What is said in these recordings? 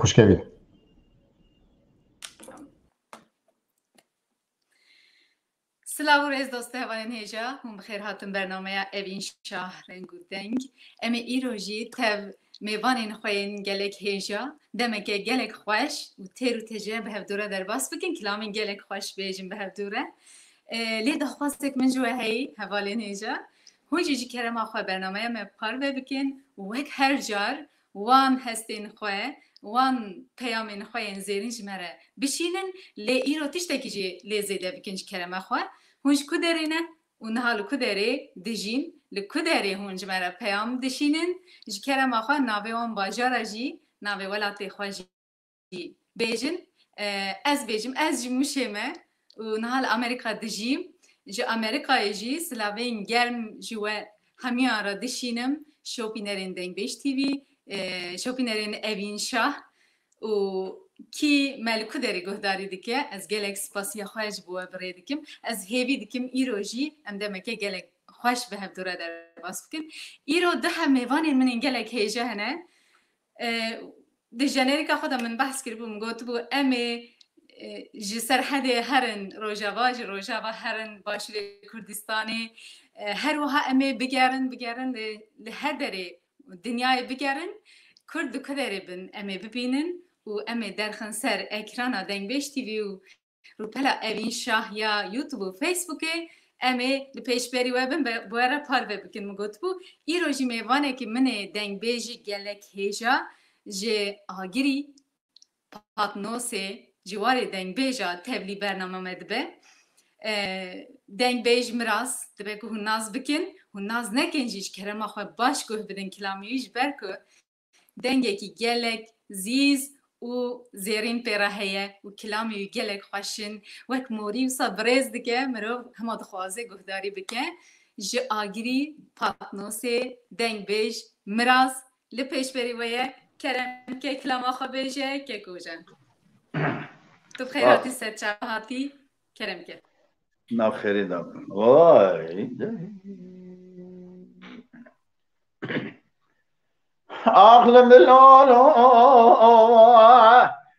خوشکەوی سلاو ریز دوسته هوایان هیجا هم بخیر هاتون برنامه اوین شهر گودنگ امی ایروژی تب میوانین خوین گلک هیجا دمک گلک خوش و تیرو تجه به هفدوره در باس بکن کلامین گلک خوش بیجیم به هفدوره لی دخواستک من جوه هی هوالین هیجا هونجی جی کرم آخواه برنامه می پارو بکن وک هر جار وان هستین خواه وان پیامین خواه زیرین جمره بشینن لی ایرو تشتکی جی لی زیده بکن جی کرم آخواه هونج کدرینه اون حالو کدری دژین لکدری هونج مرا پیام دشینن جکرم آخوا ناوی اون باجار جی ناوی ولاتی خواجی بیجن از بیجم از جموشمه و نهال آمریکا دژیم جو آمریکا جی سلاوین گرم جوا همیارا دشینم شوپینرین دنگ بیش تیوی شوپینرین اوین شاه و کی ملکو داری گهداری دیگه از گلک سپاسی خواهش بوا برای دیگم از هیوی دیگم ایروژی اندامه که گلک خوش به هم دوره در باس بکن ایرو ده هم میوانین من این گلک هیجه هنه ده جنریکا خودم من بحث کرد بوم گوت بو امی جی سرحد هرن روژاوا هرن باشور کردستانی هر وها امی بگرن لهر داری دنیای بگرن کرد کدری بن امی ببینن و امی درخن سر اکرانا دنگ بیش تیوی و رو پلا اوین شاه یا یوتیوب و فیسبوک امی لپیش بری وبن بواره پار بکن مگوت بو ای روژی میوانه که من دنگ بیجی گلک هیجا جه آگیری پاتنوسه جواری دنگ بیجا تبلی برنامه مدبه دنگ بیج مراس دبه که هون ناز بکن هون ناز نکن جیش کرم آخواه باش که بدن کلامیوش برکو دنگه که گلک زیز و زیرین پیره هیه و کلامی گلک خوشن وک موری و صبریز دیگه مرو همه دخوازه گهداری بکن جه آگیری پاتنوسه دنگ بیج مراز لپیش بری ویه کرم که کلام آخوا بیجه که کوجن تو بخیراتی سر چاهاتی کرم که ناو خیری دارم وای آخ لملالو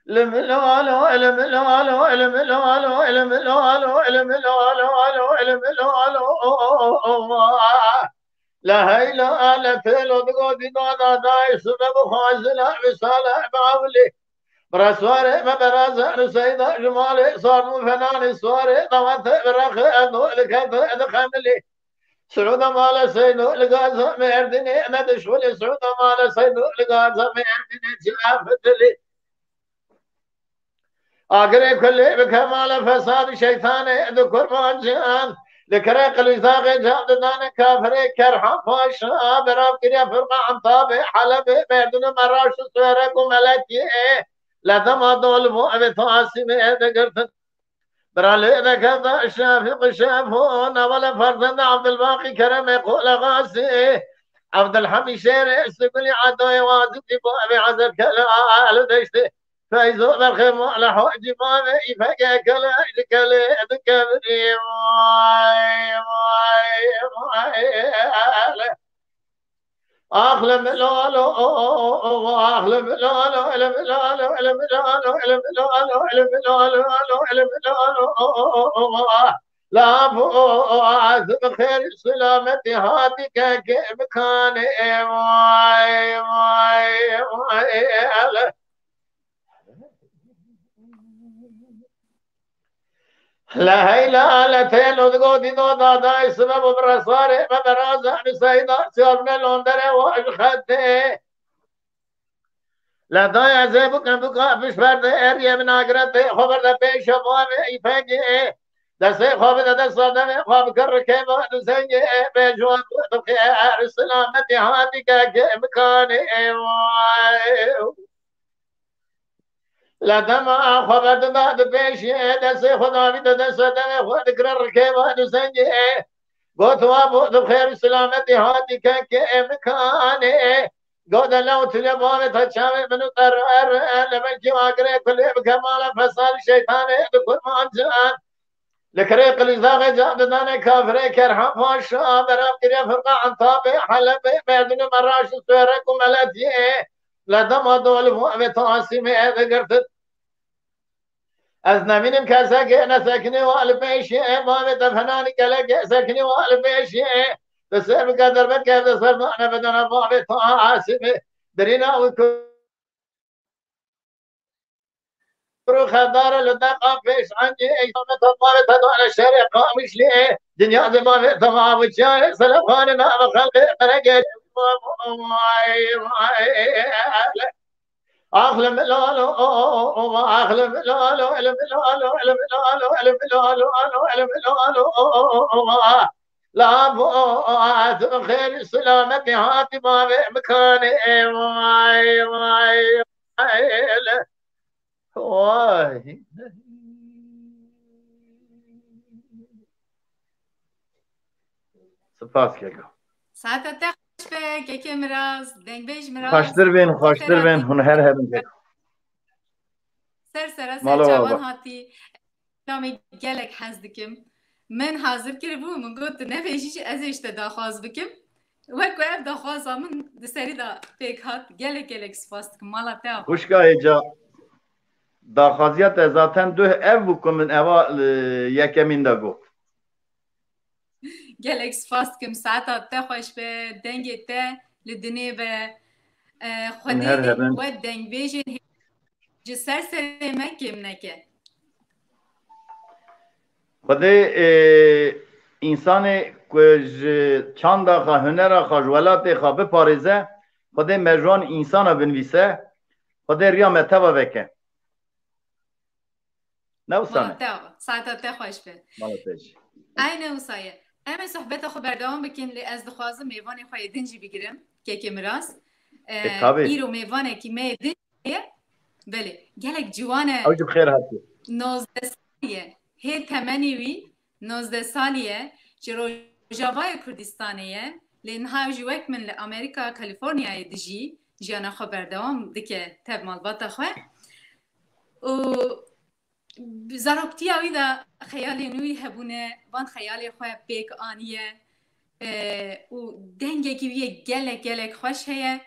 لملالو لملالو لملالو لملالو لملالو لملالو لا هي لا فيلو دقودي نادا داي سبب خازلا بسالة باولي برسواري ما برازة سيدة جمالي صار مو فنان سواري طوانت برخ أنو لكنت أدخملي سعودة مالا سيدو لقازة ميردني ندشولي سعودة مالا سيدو لقازة ميردني تلافتلي آقري كلي بكمال فساد شيطاني ذكر مانجان ذكري قليزاغي جاد داني كافري كرحان فاشا براب كريا فرقا عن طابي حلبي ميردن مراش سويرك وملكي لدما دولبو أبي ثاسمي ذكرت برالي ذكرت الشافق شافون ولا فرزند عبد الباقي كرم يقول غاسي عبد الحميد شيري استقلي عدوي وازدي بو أبي عزب كلا أهل دشتي فايزو بالخيم على حوج مامي يفقى كلا كلا ذكرني واي أخلم لولو أخلم لولو علم لولو علم لولو علم لولو علم لولو علم لولو لا بو خير سلامتي هاتك كمكاني واي واي واي لا هي لا تيلو دقودي دو دادا سبب برساري مبرازة نسيدا سيرنا لوندري واشخدي لا دايا زيبك نبقى فيش فرد اريا من اقرد خبر دا بيش ابوامي يفاقي دسي خبر دا صدمي خبر كركيبا نسيجي بيجوا بخير السلامة هاتي كمكاني لدما خبر داد پیشی دست خدا می دست دم خود کرر که واد سنجی گوتوا بود خیر سلامتی هاتی که امکانه گود لو تلی بام تا چاوی منو تر لمن کی واگره کلی بکمال فساد شیطانه دکور مانجان لكري قليزاغي جاب دانا كافري كرحان فاشا برام كريا فرقا عن طابي حلبي بيردن مراش سويرك وملاتي لدما دول و تاسیم ذكرت از نمینم که سکنی و الفیشی امام دفنانی کلک سکنی و الفیشی بسر بقدر بکر بسر معنا بدنا باب تاسیم درينا وكرو خدار لدقا فيش عندي ايام تطوار تدو على الشارع قامش لي دنيا زمان تمام وجاي سلام خاننا خلق فرق اخلم لالو اخلم لالو علم لالو علم لالو علم لالو علم لالو لا بو خير سلامتي هاتي ما مكاني واي واي واي سپاس کردم. ساعت تخش به که مراز دنگ بیش مراز. خوشتر بین هنر هرم که. سر جوان هاتی. نامی گلک حزد کم. من حاضر کرد بو من گفت نفیشیش ازش داخواز بکم. وقت اب داخواز من دسری دا پیک هات گلک سپاس کم مالا تا. خوشگاه جا. داخوازیت ذاتن دو اف بکن من اول یکمین دا گفت. گلکس فاست کم ساعت تا خوش به دنگ تا لدنی به خودی و دنگ بیشین جسر مکم نکه خودی انسان کج چند آخا هنر آخا جولات آخا بپارزه خودی مجران انسان بنویسه خودی ریا متوا بکن نه سانه ساعت تا خوش به اینه وسایه اما صحبت خو بردام بکن لی از دخوازم میوان خواه دنجی بگیرم که مراس ایرو میوانه که می دنجیه بله گلک جوانه اوجب خیر هاتی 19 سالیه هی تمنیوی 19 سالیه جرو جاوای کردستانیه لی نها جوک من لامریکا کالیفورنیا دجی جانا خو بردام دکه تب مالباتا خواه و زاروکتی آویدا خیالی نوی هبونه وان خیالی خواه پیک آنیه و دنگه که بیه گلک خوش هیه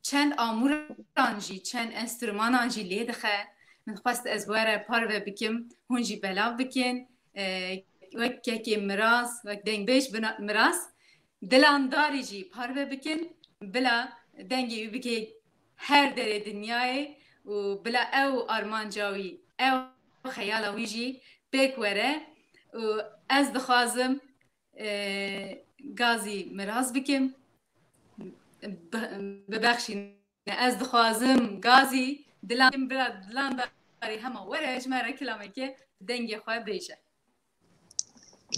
چند آمور آنجی چند انسترومان آنجی لیدخه من خواست از بواره پارو بکم هونجی بلاو بکن وک که مراس وک دنگ بیش مراس دلان داری جی پارو بکن بلا دنگی بکن هر در دنیای و بلا او آرمان جاوی او خیال ویجی بکوره و از دخوازم گازی مراز بکم ببخشین از دخوازم گازی دلان داری همه وره اجماره کلامه که دنگی خواه بیشه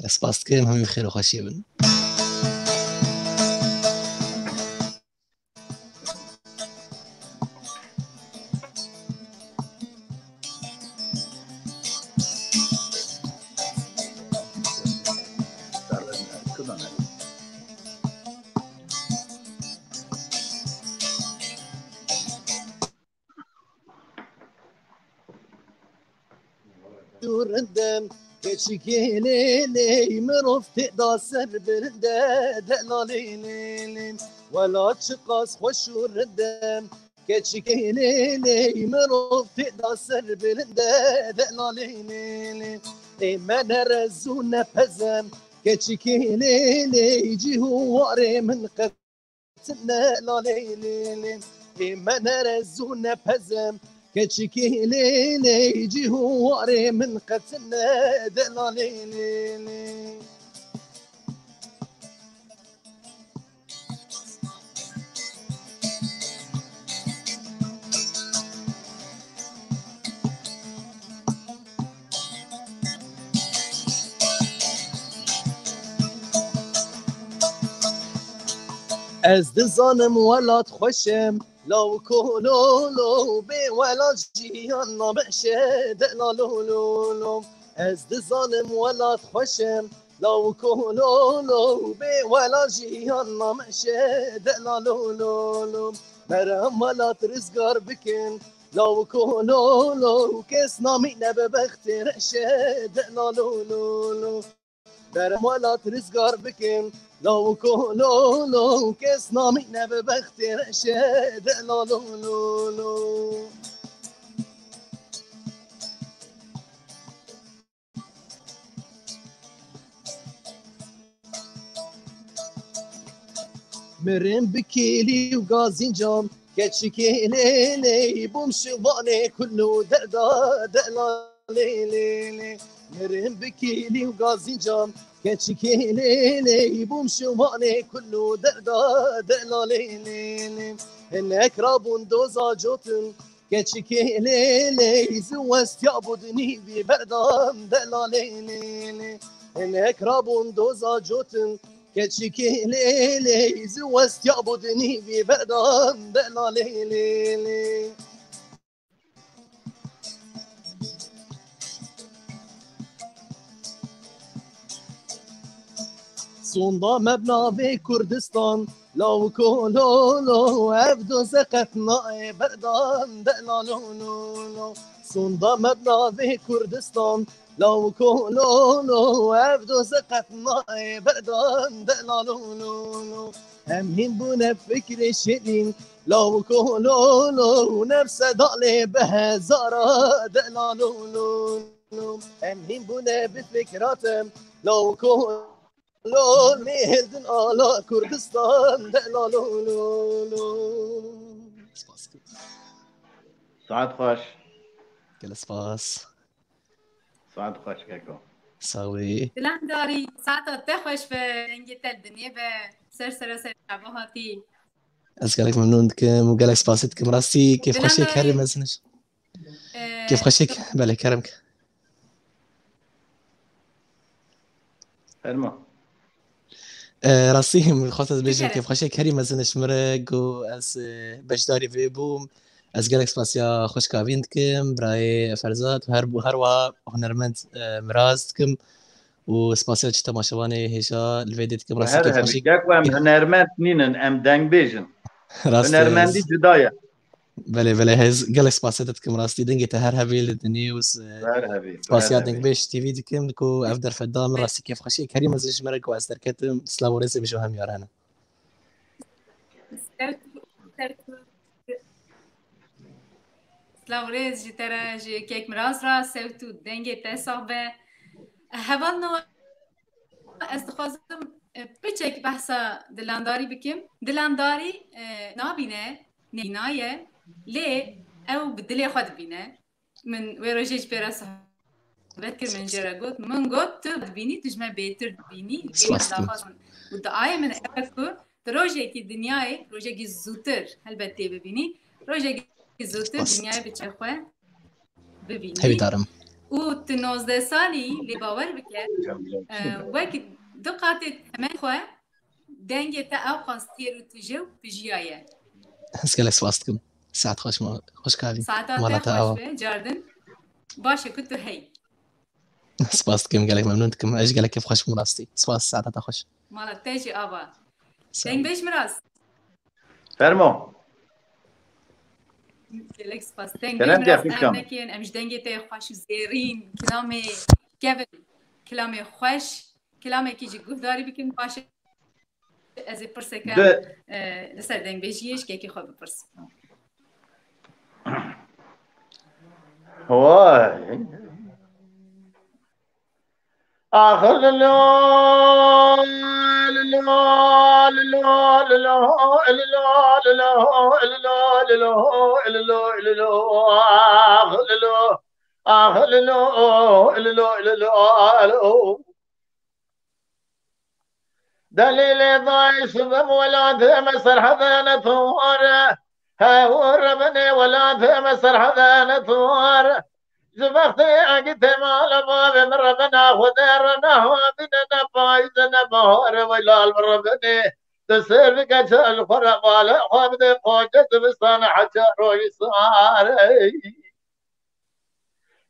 اسپاس کریم همی خیر و خوشی بن ردم كشكيلي مرفت دا سر برده دلاليلي ولا تشقاس خوش ردم كشكيلي مرفت دا سر برده دلاليلي من رزون بزم كشكيلي جهواري من قتلنا لاليلي من رزون بزم كشكيلي جهواري من قتلنا دلاليلي از دزانم ولاد خوشم لو كولو لو بي ولا جيان نبشه دلالو لو از دزانم ولاد خوشم لو كولو لو بي ولا جيان نبشه دلالو لو مرام ولاد رزقار بكن لو كولو لو كس نامي نببخت رشه دلالو لو برمالات رزقار بكم لو كولو لو كس نامي نبي بختي رشد لو لو لو لو مرم بكيلي وغازين جام كتشكيلي بوم شواني كله دردا دلا ليلي مرم بكيلي وغازين جام كتشكيلي بوم شواني كله دردا دلا ليلي هناك رابون دوزا جوتن كتشكيلي زوست يعبدني ببردام دلا ليلي هناك رابون دوزا جوتن كتشكي ليلي زوست يعبدني ببردان دلا ليلي صوندا مبنى في كردستان لو كولو لو عبدو سقطنا بردان دلا لولو صوندا مبنى في كردستان لو كولو لو عبدو سقطنا بردان دلا لولو همين بونا فكر شيرين لو كولو لو نفس دالي بهزارة دلا لولو همين بونا بفكراتم لو كولو لو مهدن على كردستان دلا لولو سعد خوش كل سپاس سعد خوش كيكو ساوي دلان داری ساعت تخوش به انگی تل دنیا به سر شباهاتی أسألك ممنون كم وقالك سباسيت كم راسي كيف دلان خشيك هاري داری مزنش كيف خشيك بله كرمك فرمو راسي من خاطر بيجن بكره كيف خشيك هاري مزنش مرق و أس بجداري في بوم أسألك سباسيا خوش كافينتكم براي فرزات وهروا هنرمند مرازتكم وسباسيا تماشواني هشا الفيديوتكم راسي كيف وهر هبي خشيك كاكو ام هنرمند نينن ام دنگ بيجن هنرمندي راستي جدايا بله هز قالك سباسيتكم راستي دنجي تهر هبيل الدنيوز وهر هبي سپاسیات دنگ بیش تیوی دکم کو افدر فدام راستی کیف خشی کریم ازش مرگ و از درکتم سلام و رزق بجو هم یارانه سلاوريز جي ترى جي كيك مراز را سوتو دنگي تصابه هوال نو استخوازم بچك بحثا دلانداري بكم دلانداري نابينه نينايه ليه او بدلي خود بينه من ويروجيج براس بذكر من جراجوت من قط بيني تجمع بيتر بيني سلام والدعاية من أفكر روجي كي دنياي روجي كي زوتر هالبتة ببيني روجي كي زوتر دنياي بتشخوه هبی ببيني دارم و تنوزده سالي لباور بكر وقت دقات همان خواه دنگه تا او قاستير و تجو بجيايه اسکل سواستکم ساعت خوش کاری ساعتها مالتا خوش او به جاردن باشه كنتو هي سپاسکم قالك ممنونتكم ايش قالك كيف خوش مراستی سپاس ساعتها خوش مالا تاجي آبا دنگ بيش مراس فرمو لك سباس دنگ كلام بيش دي مراس أخيك ام كامل نكين امش دنگي تاي خوش زيرين كلامي كيفن كلامي خوش كلامي كيجي قهداري بكن باشه ازي برسكا ده لسر دنگ بيجيش كيكي خواه بپرس هواي آخر للو للو للو للو للو للو للو للو للو للو آخر للو آخر للو للو للو دليل ضايع سبب ولا مسر حذانة ثوار هاور بني ولا مسر حذانة ثوار زبختي عقد مال باب من ربنا خذرنا وبنا فايزنا بهار ولا ربنا تسير بك الخرق ولا خابد قوجت بستان حجر ويصار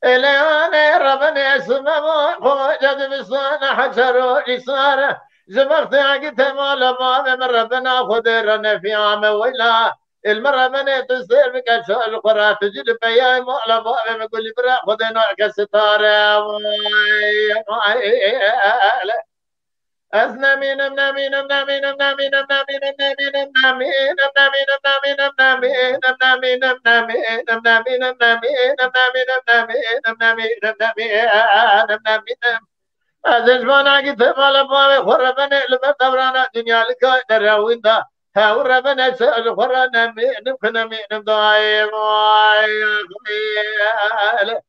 إلياني ربنا سمما قوجت بستان حجر ويصار زبختي عقد مال باب من ربنا خذرنا في عام ولا المرة من تصير بك القرى تجد بيا على بابي يقول لي برا خذ نوع كستارة از نمینم نمینم نمینم نمینم نمینم نمینم نمینم نمینم نمینم نمینم نمینم نمینم نمینم نمینم نمینم نمینم نمینم نمینم نمینم از اجوان اگه تمال باوی خوره بنه لبر دورانه دنیا لکای در روینده هاور بنه سر خوره نمینم کنمینم دعای وای خمیل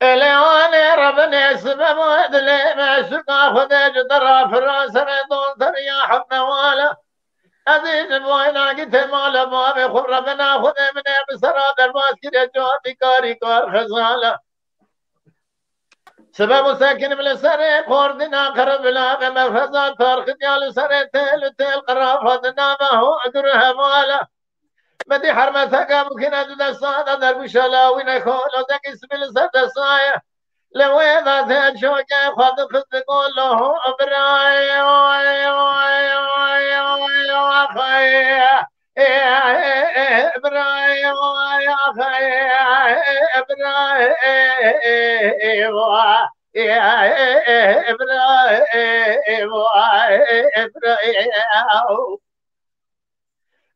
اليوان ربنا سبب ودلي ما سقى خدج درا فراس ردون ثريا حب نوالا عزيز بوينا قلت مالا بابي خب ربنا خذ من بسرا درباس كده جواتي كاري كار خزالا سبب ساكن بالسري قردنا قرب لا مفزا تارخ ديال سري تيل تيل قرافتنا ما هو أدرها مالا بدي حرمتك ممكن أدد الصادة درب شلاوي نخول وذاك اسم السد صايا لو إذا تشوك خذ خذ قول له أبراي إبراي إبراي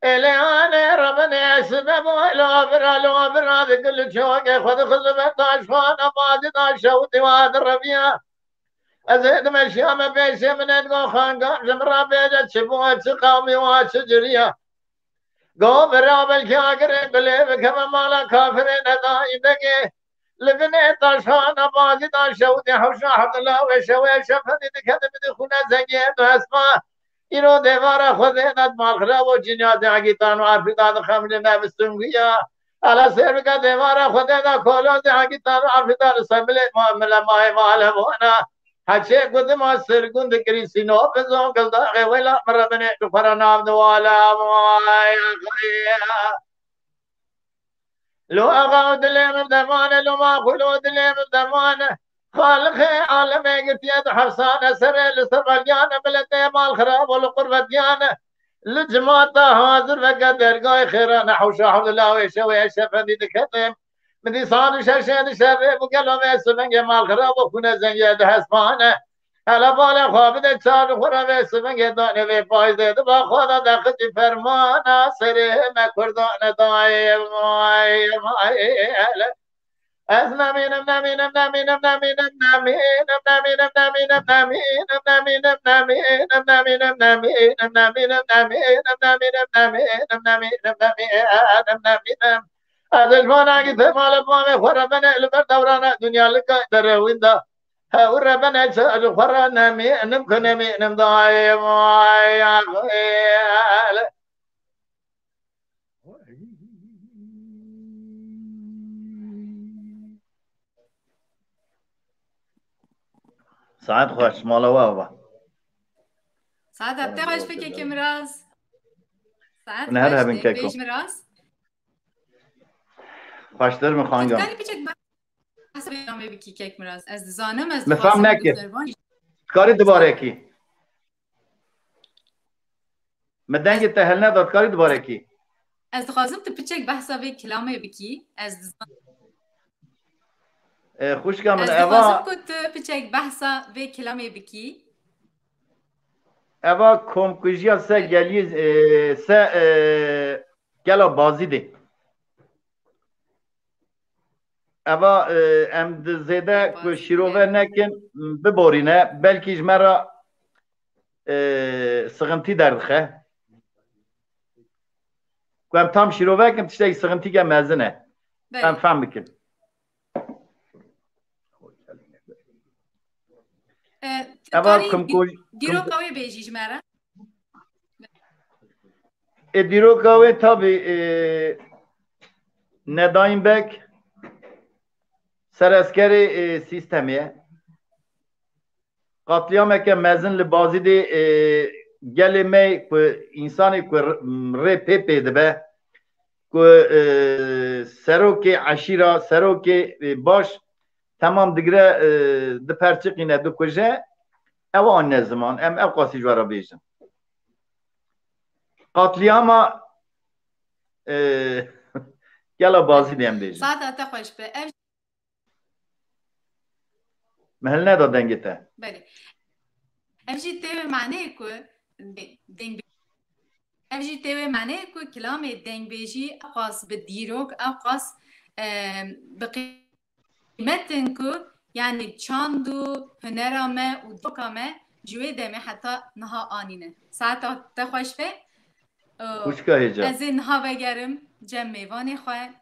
اليانا ربنا سبب لو برا بكل شوق خذ بطاش فانا بعد شوتي وهذا الربيع ازيد مشيام بيسي من تقول خانقام زمرا بيجت شبوات قومي وشجريا قوم برا بالكاكر بليب كما مالا كافرين دائبك لبني طاشانا بعد شوتي حوشا حق الله وشوي شفني دكتب دخونا زنجيب اسماء اینو دیوار خود اینت مالخرا و جنیات عقیدان و عرفیدان خمل نبستونگیا على سيرك دیوار خود اینت کولون عقیدان و عرفیدان سمل معامله ماه معلمونا هچه قد ما سرگون دکری سینو بزون قلداغی ویلا مربنی دفرنام دوالا موائی خییا لو اغاو دلیم دمانه لو ما خلو دلیم دمانه خالق عالم قتيد حرسان سر لسربيان بلد مال خراب والقربتيان لجماعة حاضر وقدر قاي خيران حوشا حول الله ويشوي شفدي دكتم من صار شاشين شر وقالوا ما سمن مال خراب وكنا زنجد حسبانه على بالا خوابد صار خراب سمن دانه في فايده دبا خدا دخت فرمانا سر ما كردان داي ماي از نمینم نمینم نمینم نمینم نمینم نمینم نمینم نمینم نمینم نمینم نمینم نمینم نمینم نمینم نمینم نمینم نمینم نمینم نمینم از الفان اگه تمال بامه خوره بنه البر دورانه دنیا لکای در وینده هور بنه چه خوره نمینم کنمینم دای مای اخیل ساعت خوش مالا وابا ساعت هبته خوش بکی که مراز ساعت نهر هبین خوش که بیش کن مراز خوشتر میخوانگم تکانی بیچک بحث بیامه بکی که مراز از زانم از مفهم دخواستم نکه. دختربانی کاری دوباره کی مدنگ تهل نداد کاری دوباره کی از دخواستم تو بیچک بحث به کلامه بکی از خوش من از اوا دخواستم کت بیچک بحث به کلامه بکی اوا کمکوژیا سه گلی سه گلا بازی ده اوا ام زیده که شیروه نکن ببورینه بلکیش مرا سغنتی دردخه که ام tam شیروه کم تشتاقی سغنتی که مزنه ام فهم بکن اوا دیرو قوی بیجیش مرا دیرو قوی تابی ندایم بک سراسکری سیستمیه قاتلیامه که مزن لبازی دی گلی می که انسانی که ری پی پی دبه که سروک عشیره سروک باش تمام دیگره ده پرچقینه دو کجه او آن زمان ام او قاسی جوارا بیشن قاتلیاما Gel bazı diyem diyeceğim. Saat ta xoş be. Ev Mehel ne da dengete? beli. Ev jî tevê maneyê ku deng ev jî tevê maneyê ku kilamê dengbêjî xas bi dîrok ew xas bi qîmetin ku yani çand û hunera me û doka me ji wê demê heta niha anîne. Saeta te xweş be. Kuşka heyecan. Ez ê niha vegerim cem mêvanê xwe.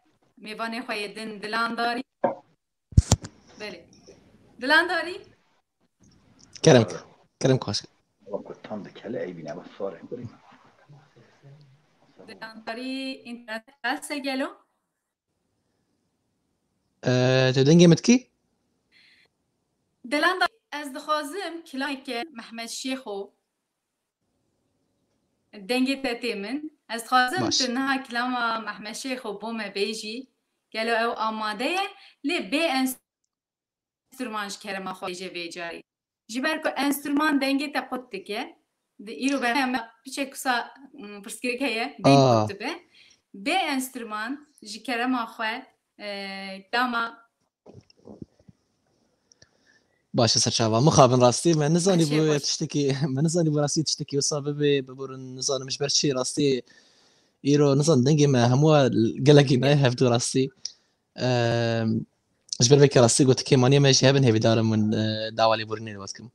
Mêvanê xwe yê din dilandarî. Belê. Dilandarî? Kerem خوش. Tam da kele eybine bak sonra. Dilandarî internet se gelo? تدنجي متكي؟ Dilandarî ez dixwazim kilayeke Mehmed Şêxo dengê te tê min. Ez dixwazim Baş. tu niha kilama Mehmed Şêxo bo me bêjî gelo ew amade ye lê bê enstrûman ji kerema xwe bêje vê carî. Ji ber ku enstrûman dengê te qut dike di îro berheme piçek wisa pirsgirêk heye deng qut dibe. Bê enstrûman ji kerema xwe dama باشه سرچاوا مخابن راستی من نزانی باشه، بو باشه. تشتکی من نزانی بو راستی تشتکی وصابه ببورن نزانی مش برشي راستی ایرو نزان دنگی ما همو گلگی نه هفدو راستی اش بر بك راستی قلت كي ماني ماشي هبن هبي دارم من داوالي بورني واسكم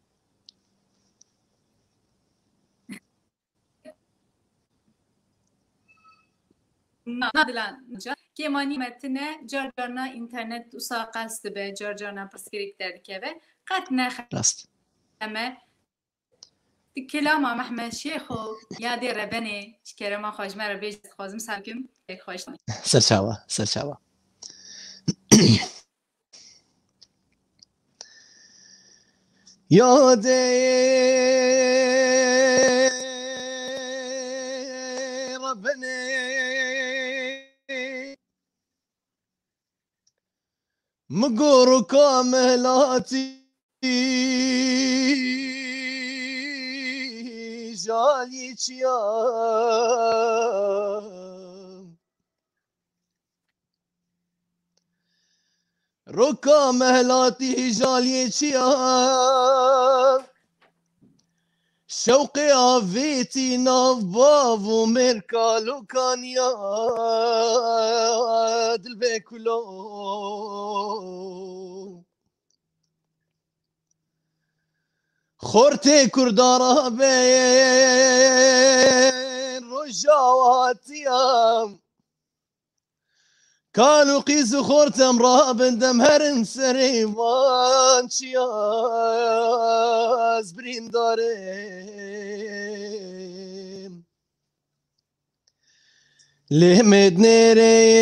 nadilan kemani metine carcarna internet usa qast be carcarna pirsgirêk derdikeve qet nexe راست kelama Mehmed Şêxo ya dê rebenê ji kerema xwe ji me re bêj dixwazim serkim xweş سرچاوا یاده ربنا مقور كاملاتي جالي ركا مهلاتي جالي شوقي عفيتي نباب ومركالو كان يا دلبكلو خورتي كردارا بين رجاواتيام كانوا قيسوا خورتم رابن دمهرن سريمان شياز برين دارم لهمد نيري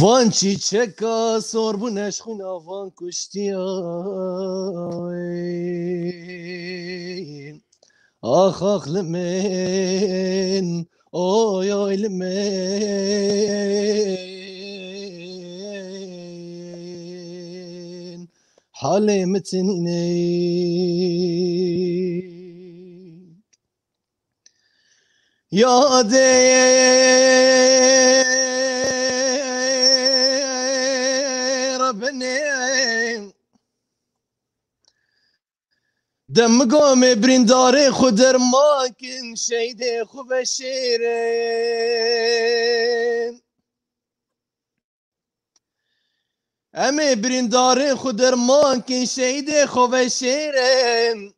وان چی چکا سربونش خونا وان کشتیای آخ لمن اوی لمن حالي متنيني يا دي ربني دم قوم برنداري خدر ماكن شيدي خو بشيرين امي برنداري خدر ماكن شيدي خو بشيرين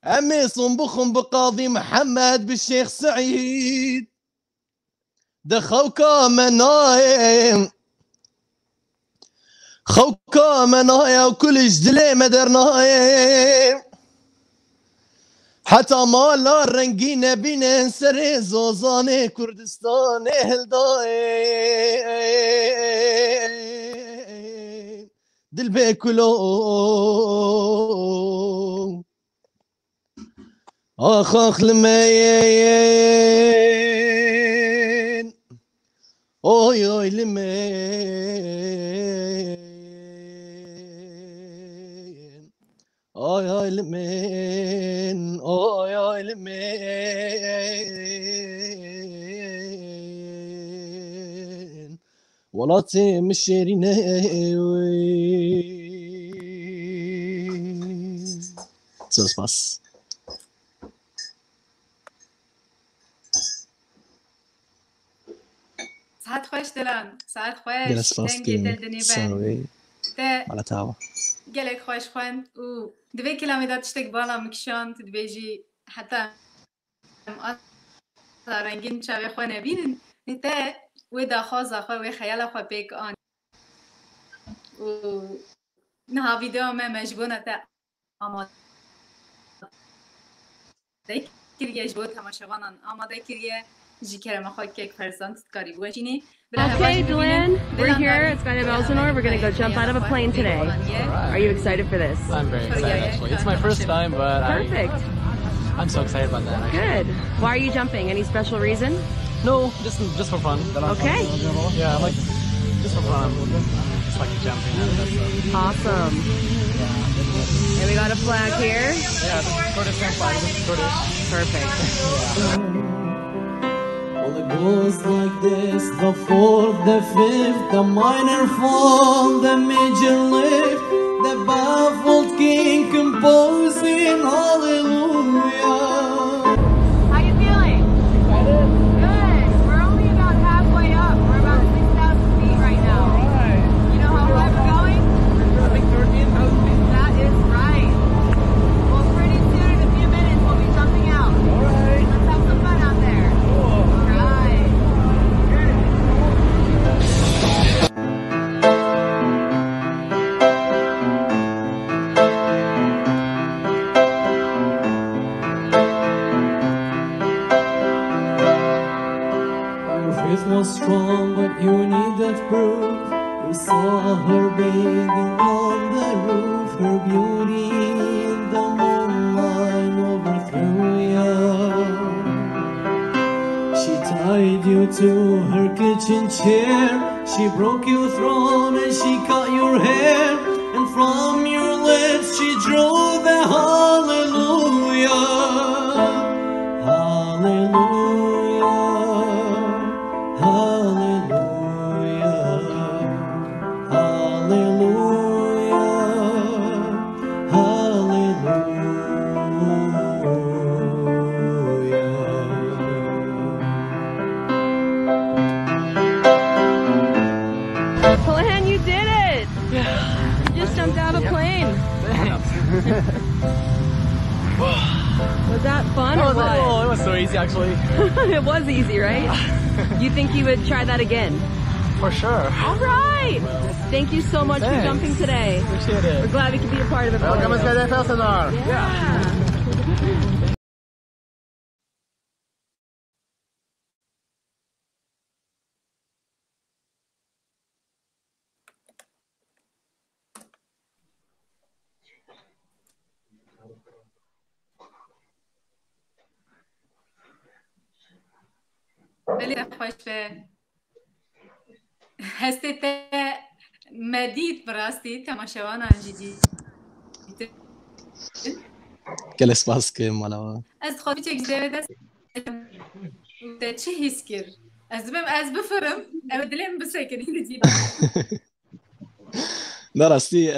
امي صنبخم بقاضي محمد بالشيخ سعيد دخوكا منايم خوكا منايا وكل جدلي مدرنايم حتى ما لا رنجينا بين سري زوزاني كردستان هلداي دل بكلو اخ لمين اوي لمين Ay aylimin, ay aylimin. Walatım şerine. Söz pas. ساعت خوش دلان ساعت خوش جلس دنگی فاسكي دل دنی بن ساوي ده على تاوا. گلک خوش خوان و دوی کلامی داد تشتک بالا مکشان تدبیجی حتی رنگین شوی خواه نبینن ده و دا خواه خواه و خیال خواه بیک آن و نها ویدیو همه مجبونه ده آماده کریه جبو تماشاوانان آماده کریه جی کرم خواه که فرزند کاری بوشینی Okay, Delan, we're here at Skydive Elsinore. We're going to go jump out of a plane today. Are you excited for this? I'm very excited, actually. It's my first time, but Perfect. I'm so excited about that, actually. Good. Why are you jumping? Any special reason? No, just for fun. Okay. Yeah, like, just for fun. Just like jumping out of that stuff. Awesome. And we got a flag here. Yeah, the Kurdistan flag. This is Kurdish. Perfect. Well, it goes like this: the fourth, the fifth, the minor fall, the major lift, the baffled king composing hallelujah. How you feeling? Excited. Good. We're only about halfway up. We're about 6,000 feet right now. You know how high we're going? I think 13,000 feet. That is right. Well, pretty soon, in a few minutes, we'll be jumping out. All right. Let's have some fun out there. Cool. All right. Your faith was strong, but you needed proof. You saw her bathing on the roof, her beauty in the moonlight overthrew you. She tied you to her kitchen chair. She broke your throne and she cut your hair. And from your lips she drew the hallelujah. Hallelujah. Hallelujah. Hallelujah. Hallelujah. Plan, you did it! You just jumped out of a plane. Was that fun or what? Oh, it was so easy, actually. It was easy, right? You think you would try that again? For sure. All right! Thank you so much for Thanks. jumping today. Appreciate We're it. glad we could be a part of it. Welcome to Skydive Elsinore. Yeah. ولی خوش به هستی مدید براستی تماشاوان آنجی جلس فاسكي مالا. از خوابی چه گذاره دست ده چه حس کرد از بفرم او دلم بسکن این دید لا راستي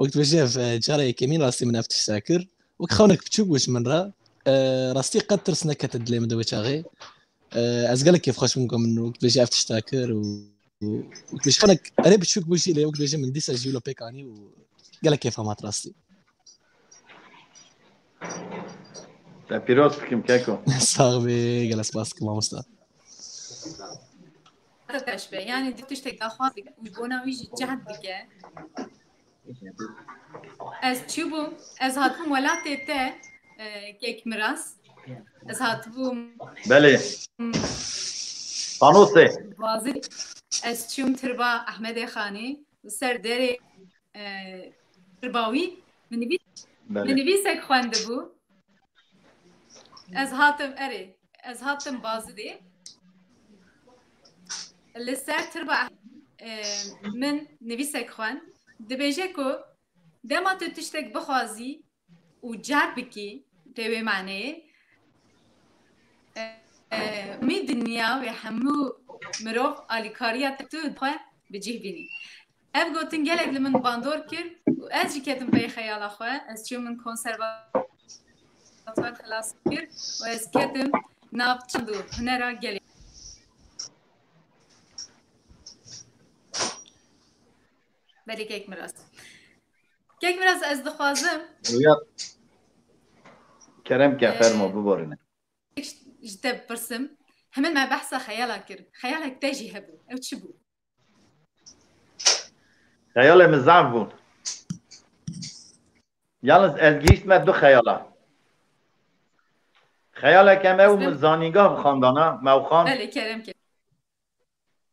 وقت بشوف جاري كمين راستي من افتش ساكر وكخونك بتشوف وش من را راستي قد ترسنا كتد لي مدوي شاغي ازقلك كيف خوش منكم انه وقت بشي افتش تاكر وقت بشي خونك قريب تشوف بوشي لي وقت بشي من دي سجلو بيكاني وقالك كيف ما راستي پیروز بکیم کیکو صاحبي جلس باسك ما مستعد تشبه يعني دي تشتك داخل ويبونا ويجي جهد بك از تشوبو از هاتم ولا تيتا كيك مراس از هاتبو بله فانوسه بازی از چوم تربا احمد خانی سر دری ترباوی من بله نویسک خوانده بو از هاتم بازی دی لسر تربا من نویسک خوان دبیجه کو دما تو تشتک بخوازی و جرب بکی تیوی معنی می دنیا و همو مروف آلیکاریات تو دخواه بجیه بینی اف گوتن گلک لمن باندور کر و از جی کتم بی خیال خواه از چون من کنسرواتوار خلاص کر و از کتم ناف چندو هنرا گلی بری کیک مراز از دخوازم رویا کرم که فرما ببارینه جدا برسم همین ما بحثا خیالا کر خیالك تاجي هبو او چی بو خیال مزعف بون یالنز از گیشت ما دو خیاله خیال کم او مزانیگاه بخاندانا موخان بله کرم که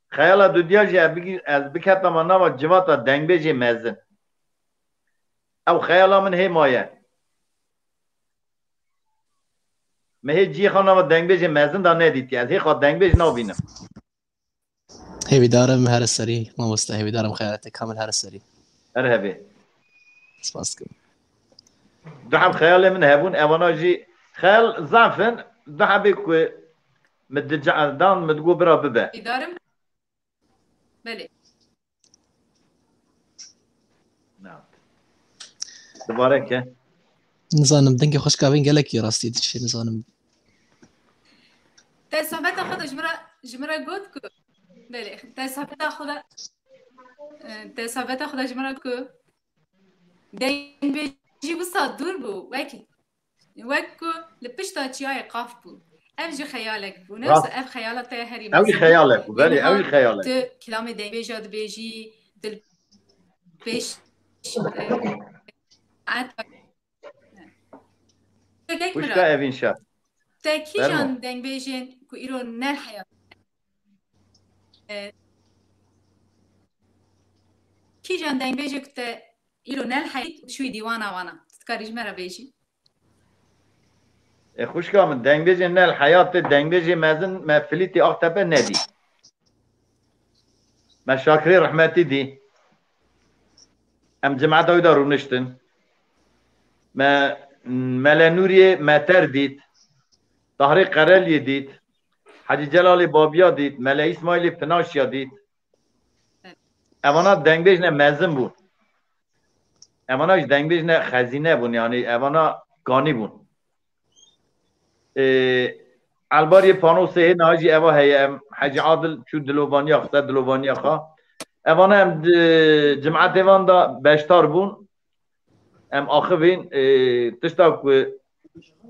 خیال دو دیاجی از بکتم ناوا جواتا دنگ بیجی مزن او خیالا من هی مایه مهی جی خانم دنگ بیجی مزن دا ندیدی از هی خواد دنگ بیج نابینم هیوی دارم هر سری ما مستهیوی دارم خیالات کامل هر سری ارهبی سپاس کم دو حب خیال من هبون اوانا جی خیال زعفن دو حبی که مدجعدان مدگو برا ببه دارم بله دوباره که نزانم دنگی خوشکاوین گلکی راستی چی نزانم تا صحبت خود جمره گود که بله تا صحبت خود جمره که دنگ بیجی بسا دور بو وکو لپشتا چیای قاف بو اف جی خیالك بو نفس اف خیالات هری اوی خیالك بله اوی خیالك تو کلام دنگ بیجاد بیجی دل بیش خوشکا اوین شد تا کی جان دنگ بیجین که ایرو نل حیات کی جان دنگ بیجی که ایرو نل حیات شوی دیوانا وانا تکاریج مرا بیجی خوشکا من دنگ بیجی نل حیات دنگ بیجی مزن مفلیتی اختبه ندی ما شاکری رحمتی دی ام جماعت هایی دارو نشتن ما ملنوری متر دید طهری قرلی دید حاجی جلال بابیا دید ملعی اسماعیلی پناشیا دید اوانا دنگ بیجنه مزن بون اوانا دنگ بیجنه خزینه بون یعنی اوانا گانی بون الباری پانوسه هی ناجی اوا هی حاجی عادل چو دلوبانی اخته دلوبانی اخا اوانا هم جماعت ایوان دا بشتار بون ام آخوین تشتا که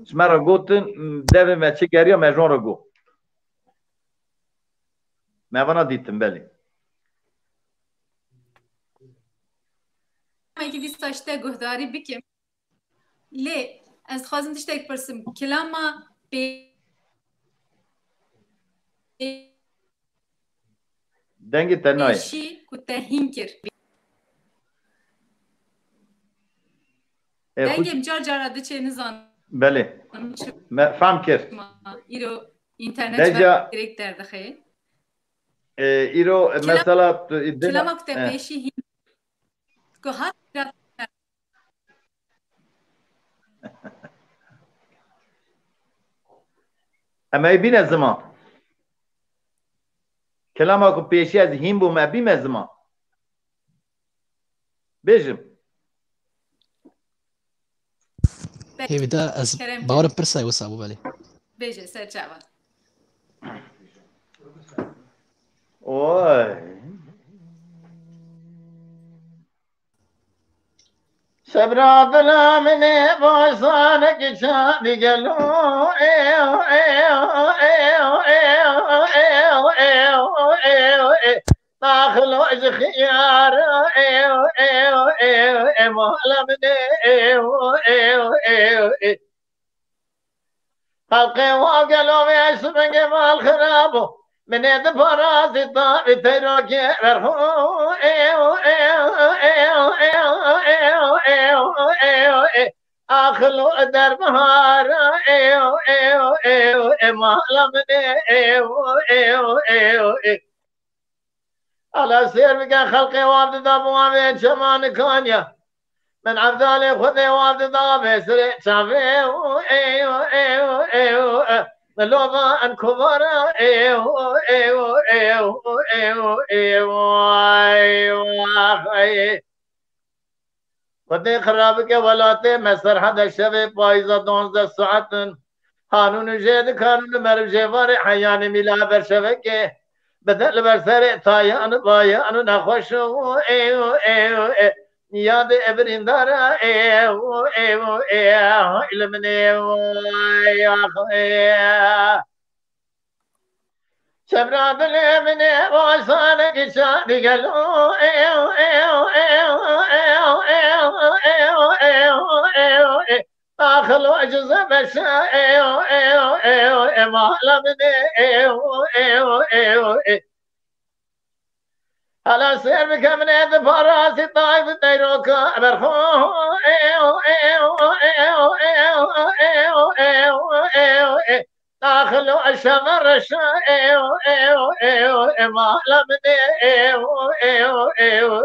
شما را گوتن دوی ما چه گری یا مجان را گو موانا دیتم بلی من که بیست اشته گهداری بکم لی از خوازم تشتا یک پرسم کلاما دنگی تنهایی بیشی که تهین کر دنگیم جار جار چه نزان بله فهم کرد ایرو اینترنت و گریک در دخیل ایرو مثلا کلام اکتا بیشی که هر اما ای بین زمان کلام اکو پیشی از هیم بو ما بیم زمان بیجم هیوی دا از باورم پرسای وسابو بله بیجه سر چاوان اوه سبرا دلا منه باسانه که چاندی گلو ایو ایو ایو ایو ایو ایو ایو داخلو از خیار ایو ایو ایو امالا منه ایو ایو ایو خلقه واقلو میشترنگ مال خرابو منه دپارازی داری تیراکی برخو ایو ایو ایو ایو ایو ایو ایو آخلو در بهار ایو ایو ایو امالا منه ایو ایو ایو على سير بقى خلقي وابد دابو عمين شمان كانيا من عبدالي خذي وعبد ضابي سري شافي ايو ايو ايو لوما ان كبر ايو ايو ايو ايو ايو ايو خذي خرابك ولاتي مسر حدا الشبي بايزة 12 ساعة هانون جيد كانون مرب جواري حياني ملا برشبكي بدل برسر تايان بايان نخوشو ايو ايو ايو یاد ابرین دارا ایو ایو ایو علم نیو ایو شبراد لیمن واسان کشان گلو ایو ایو ایو ایو ایو ایو ایو ایو آخلو اجزا بشا ایو ایو ایو امالم ایو ایو ایو هلا سير بكم نيت فراسي طايف تيروكا برخو ايو ايو ايو ايو ايو ايو ايو داخلو الشمر ايو ايو ايو ما لمني ايو ايو ايو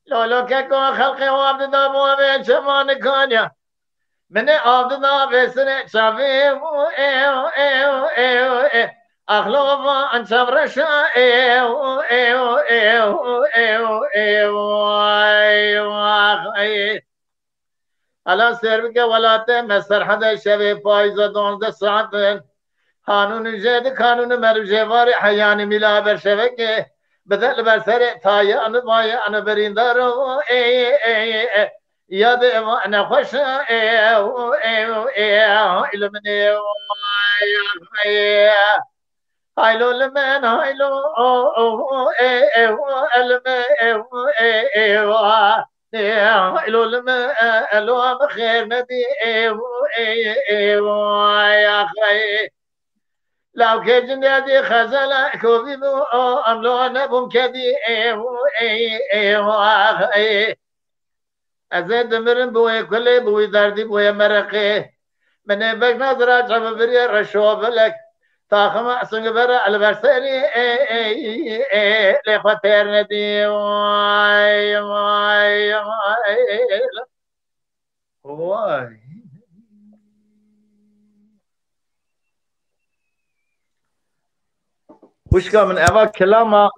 لولو كاكو خلقي وابد دابو بين شمان كانيا من عبد دابي سنة شافي ايو ايو ايو أخلوفا عن شبرشا إيو إيو إيو إيو إيو إيو على سيربك ولا تمسر حدا شبي فايزة 12 ساعة قانون جيد قانون مرب جواري حياني ملا برشبك بدل برسر تايا أنا بايا أنا بريندارو إي إي ياد أنا خوش إيو إيو إيو إلمني إيو هايلو لمن هايلو هايلو لمن الو بخير ندي يا خي لو كجن يدي خزلا كوبي بو املو نبم كدي ازيد مرن بوي كل بوي دردي بوي مرقي من بك نظرة جبري رشوب لك تاخم سنجبر البرسري لخطير ندي واي واي واي وشكا من أبا كلامه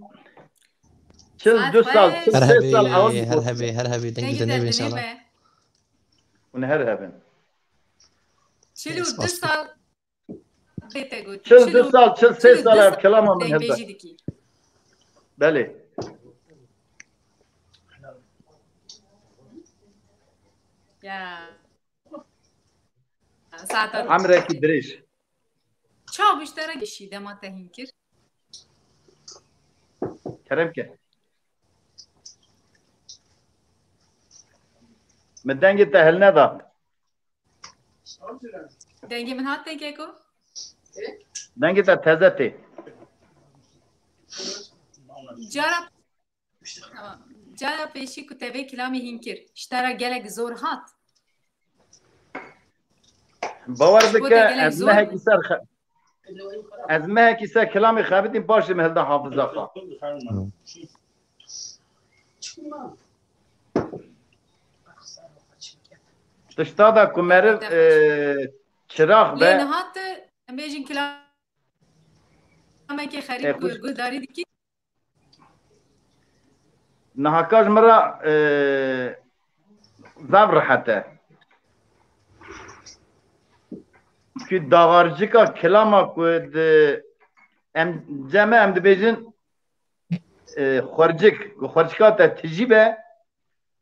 شل 2 سال 3 سال أول هرهبي دنجي إن شاء الله ونهرهبن شلو 2 سال شل 2 سال شل 3 سال كلامه من هذا بله يا ساعات عمرك دريش چاو بیشتر گشیده ما تهینکر کرم که من دنگی تهل ندا دنگی من هات دنگی کو دنگی تا تزتی جارا پیشی کتابه کلامی هینکر اشترا گلک زور هات باور بکه از مهکی سر از مهکی سر کلامی خابتیم باشه مهلده حافظه خواه تشتادا کمرو چراغ به نهات بیجین کلامی که خرید گوداری دیکی نهاکاش مرا زبر حتی که داغارجی که کلاما کود جمع هم دبیجن خورجکا تا تجیبه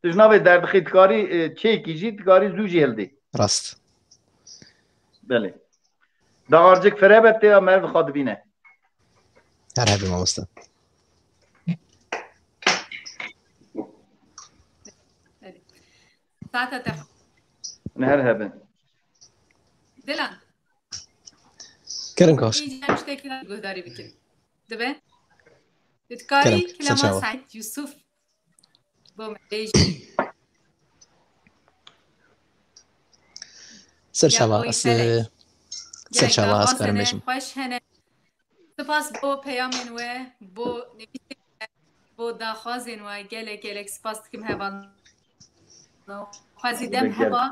تجنابه دردخی تکاری چه کیجی تکاری زوجی هلدی راست بله داغارجک فرابت یا مرد خواد بینه هرهبي ما مستن ساعتا تف هرهبن دلان كرم كوش ایجی همشته کلام گوداری بکن دبه دتکاری کلام سعید یوسف با ملیجی سر شبا هست كرم بيشم خوش هنه سپاس بو پیامن و بو نویسین بو داخوازین و گلک سپاس کم هوان خوازی دم هوا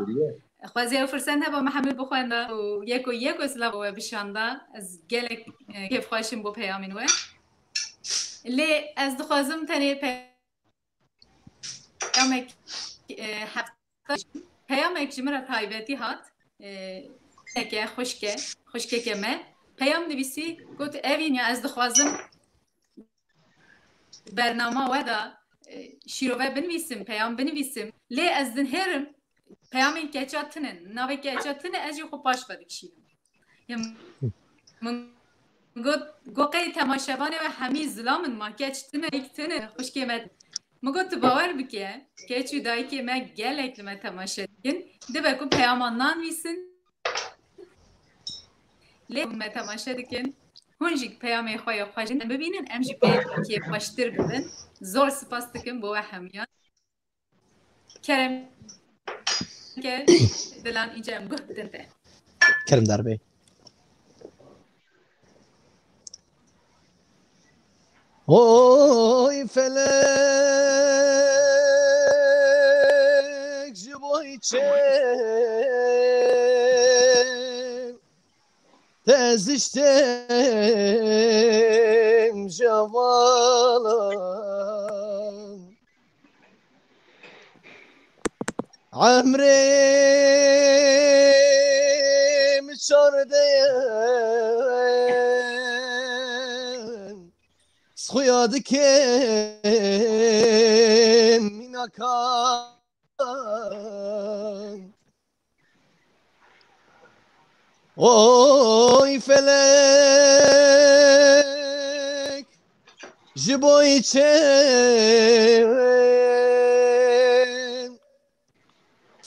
خوازی فرصت هوا محمد بخوانده و یک اسلام و بشانده از گلک کیف خواشم با پیامین و لی از دخوازم تنی پیامک پیامک جمره تایبتی هات که خوشکه که من پیام نویسی گفت اوین از دخوازم برنامه ودا شیروه بنویسم پیام بنویسم لی از دن هرم پیامی که چاتنن ناوی که چاتنه از یو خوباش بدکشیدم من گوقی تماشاوانه و همی ظلامن ما که چتنه خوشکه من مگوت باور بکه که چی دایی که من گلک لما تماشا دین دبه کو پیامان نانویسن لی ما تماشا دکن هنجیک پیامی خواه خوشن ببینن امجی پی که خوشتر ببین زور سپاس دکن با همیان کرم که دلان اینجا هم گفتن ده کرم دربی اوی فلک جبوی چه تزشتم جوالم عمري مشاردين سخيادك مناكان اوي فلك جبوي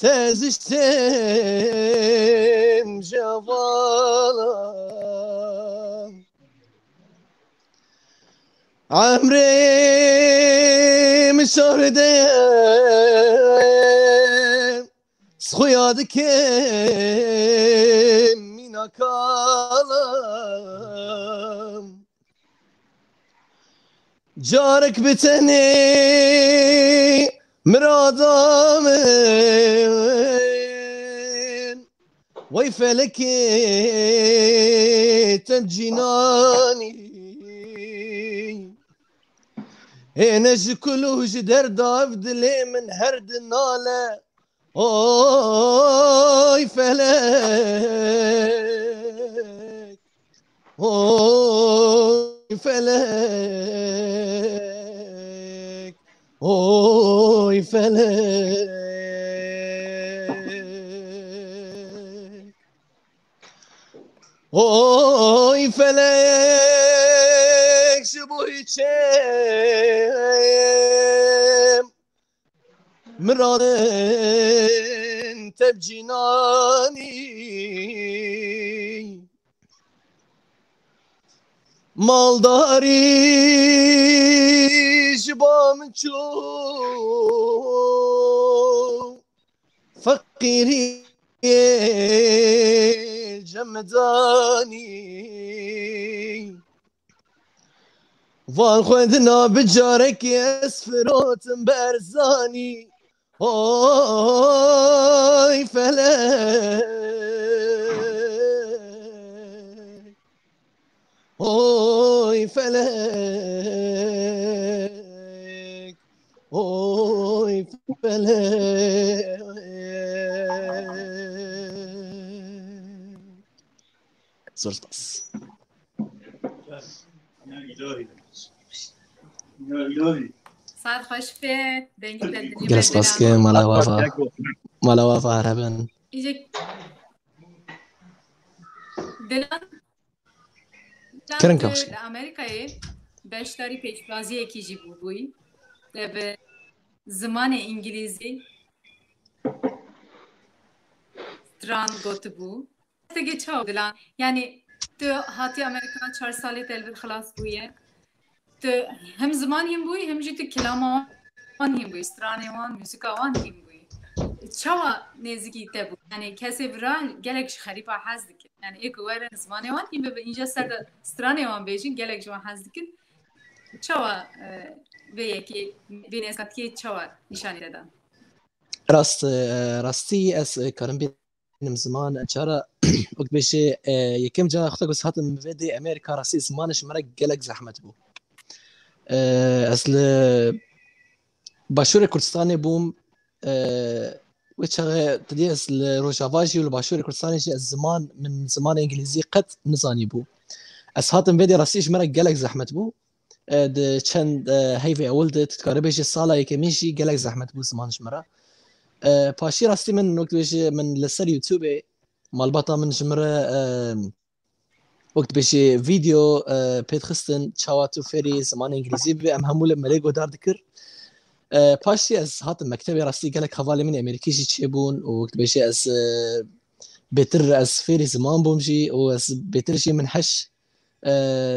تزشتم جوالم عمري مشاردين سخيادك مناكالم جارك بتني مرادامن ويفلك تنجيناني نج كله جدر دافد لي من هرد النالة اوي فلك اوي فلك اوي فلك اوي فلك شبوي تشم مراد تبجيناني مالداري جبام تشو فقيري جمداني وان خدنا بجارك يسفروت برزاني اوي فلك اوي فلك اوي فلك زور سپاس ساعت خوش به دنگی بدنی گل سپاس که مالا وافا هربن اینجا دلان کرن کاش امریکایی beşdari pêşbaziyekî jî bûbûyî bi zimanê îngilîzî stran gotibû tê çaw dilan yanî tu hatî Amerîka 4 salê telvîr xilas bûye tu hem ziman hîn bûyî hem jî tu kilama wan hîn bûyî stranê wan mûzîka wan hîn bûyî çawa nêzîkî te bû yanî kesê vira gelek ji xerîpa hez dikin yanî ê ku were zimanê wan hîn bi înca ser de stranê wan bêjin gelek ji wan hez dikin çawa vê yekî vê nêzîkatiyê çawa nîşanî dedan راستی از کارم بینم زمان چرا وقت بشه یکم جا خدا گوش هاتم ویدی امریکا راستی زمانش مرا گلک زحمت بو اصل باشور کردستانی بوم و چه تدی اصل روجاواجی و باشور کردستانی از زمان من زمان انگلیزی قد نزانی بو از هاتم ویدی راستیش مرا گلک زحمت بو د چند هیوی اول تتکاربش سالا یکمیشی گلک زحمت بو زمانش مرا پاشی راستی من وقت بشه من لسر یوتیوب مالباتا من جمره وقت بشه ویدیو پید خستن چاواتو فری زمان انگلیزی به ام همول ملیگو دار دکر پاشی از هات مکتب راستی گلک حوالی من امریکیشی چه بون و وقت بشه از بهتر از فری زمان بومجی و از بهترشی من حش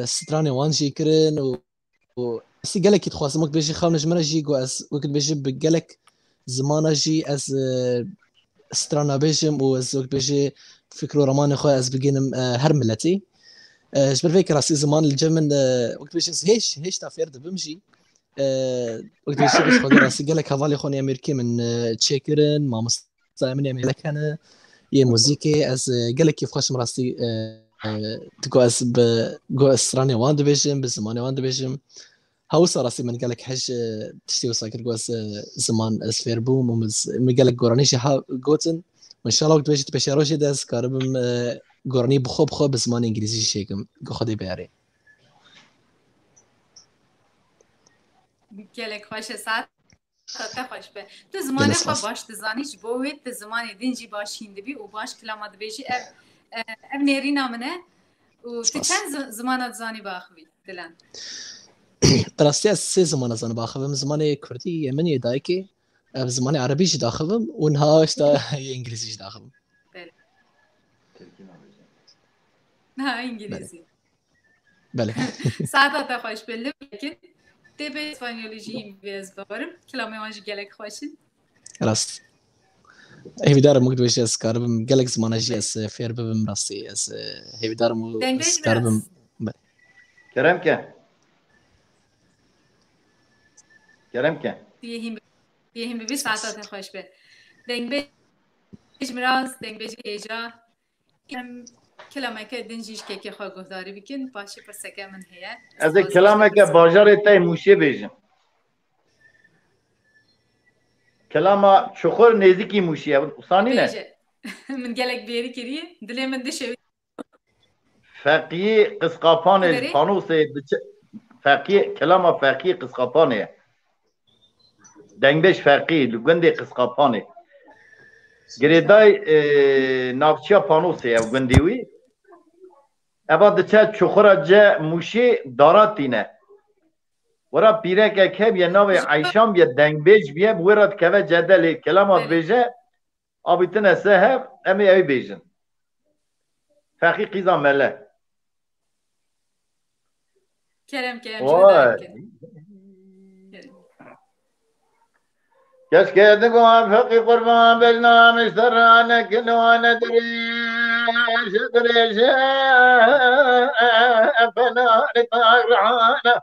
سترانی وانجی کرن و راستی گلکی تخواستم وقت بشه خواهم نجمره جی گو از وقت بشه بگلک زمانه جی از سترانا بيجم وزوج بيجي فكروا رمان خويا از بجينم هر ملتي جبر فكرة راسي زمان الجمن وقت بيجي هيش تافيرد بمشي وقت بيجي بس خذ راسي قال لك هذا خوني امريكي من تشيكرن ما مستعمل يعمل لك انا هي موسيقى از قال لك كيف خش راسي تقو از بقو استراني واند بيجم بزماني واند بيجم هاوس راسي من قال لك حش تشتي وساكر قوس زمان اسفير بوم ومن قال لك قرانيش قوتن وان شاء الله وقت بيجي تبشروش داس كاربم قراني بخو بزمان انجليزي شيكم خدي بياري گلک خوش ساعت تا خوش به تو زمان خو باش تزانیش بوید تو زمان دینجی باشین دبی و باش کلمات بیجی اف نری نامنه و تو چند زمان زانی باخوی دلن راستی از سه زمان از آن باخویم زمان کردی یمنی دایکی زمان عربیش داخویم و نهاش دا انگلیسیش داخویم نه انگلیسی بله ساعت تا خوش بله لیکن تبه اسپانیولیجی بیز بارم کلمه وانجی گلک خوشین راست هی دارم مقدر بشه از کاربم گلک زمانجی از فیر ببم راستی از هی دارم از کاربم کرم که کرم که یهیم ببی ساعت خوش به دنگ بیش مراز دنگ بیش ایجا کلمه که دنجیش که خواه گفتاری بکن باشه پرسکه من هیه از کلمه که باجار تای موشه بیجم کلمه چخور نزدیکی موشیه ثانی نه من گلک بیری کریه دلی من دشه فقیه قسقاپان پانوس فقیه کلمه فقیه قسقاپانه دنگبش فقیه لگنده قسقاپانه گریدای نافچیا پانوسه او گندیوی ابا دچه چخورا جه موشی دارات دینه ورا پیره که کب یه ناوی عیشان بیا دنگ بیج بیا وراد که جدلی کلامات بیجه آبیتن سهب امی اوی بیجن فقی قیزا مله کرم کس که دگوان فقی قربان بجنامش درانه کنوانه دریش فنار طاقرانه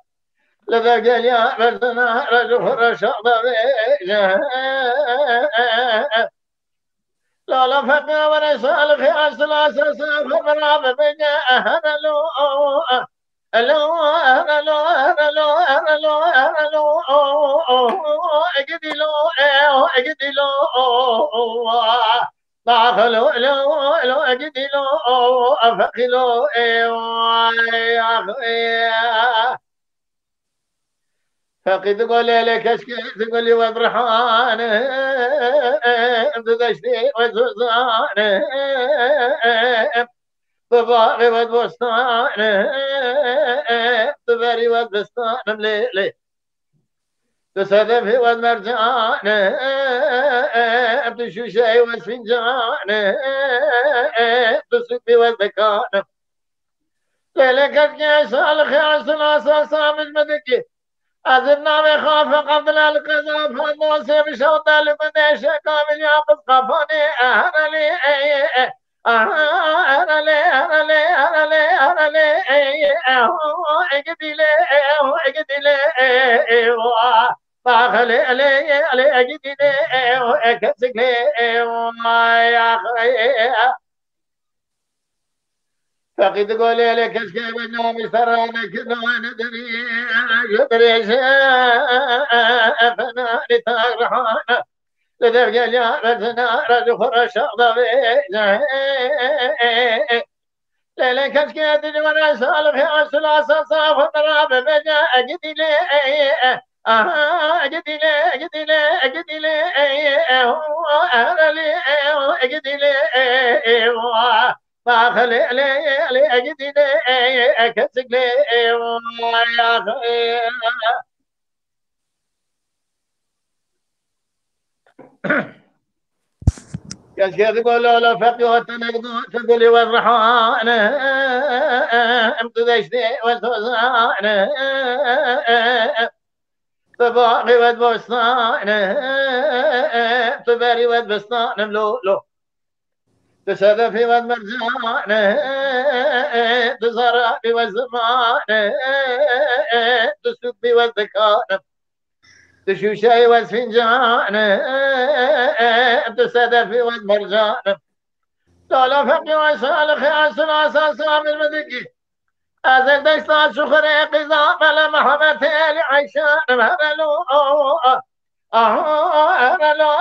لذا قال يا بردنا رجل رشاض بيجه لا فقي ورسال خيال سلاسة سافر مراب بيجه فقي تقول لك اشكي تقول لي وضرحان تدشتي وسوسان بباغي وبستان تبري وبستان مليلي تسدفي والمرجان بتشوشي والفنجان بسكبي والذكان ليلك اشكي سالخ يا سلاسة سامج مدكي أزرنا بخاف قبل القذف الموسى بشوط المديش كامل ياقظ قفاني أهرلي باخلي علي أجدني وأكسكني ويا أخي فقد قولي لك اسكي بالنوم سرانا كنا ندري جدري فنا لتغرحانا لذبق اليابتنا رجل خرش أغضبي ليلة كسكي أدري وانا سالف يا سلاسة صاف الرابع بجا أجدي لي أجدي لي أجدي لي أجدي لي أهل لي أجدي لي فاخلي علي أجدي لي أكسك لي يا أخي كشكي تقول له فقه تقولي والرحان امتدشتي والتوزان طباقي والبستان طباري والبستان ملولو تسدفي والمرجان تزرعي والزمان تسبي والذكان تشوشي والفنجان تسدفي والمرجان لا فقي وسالخ يا سلاسة سامي المدقي أزل دشتا شخري قزام لمحبتي لعيشان مهرلو أرلو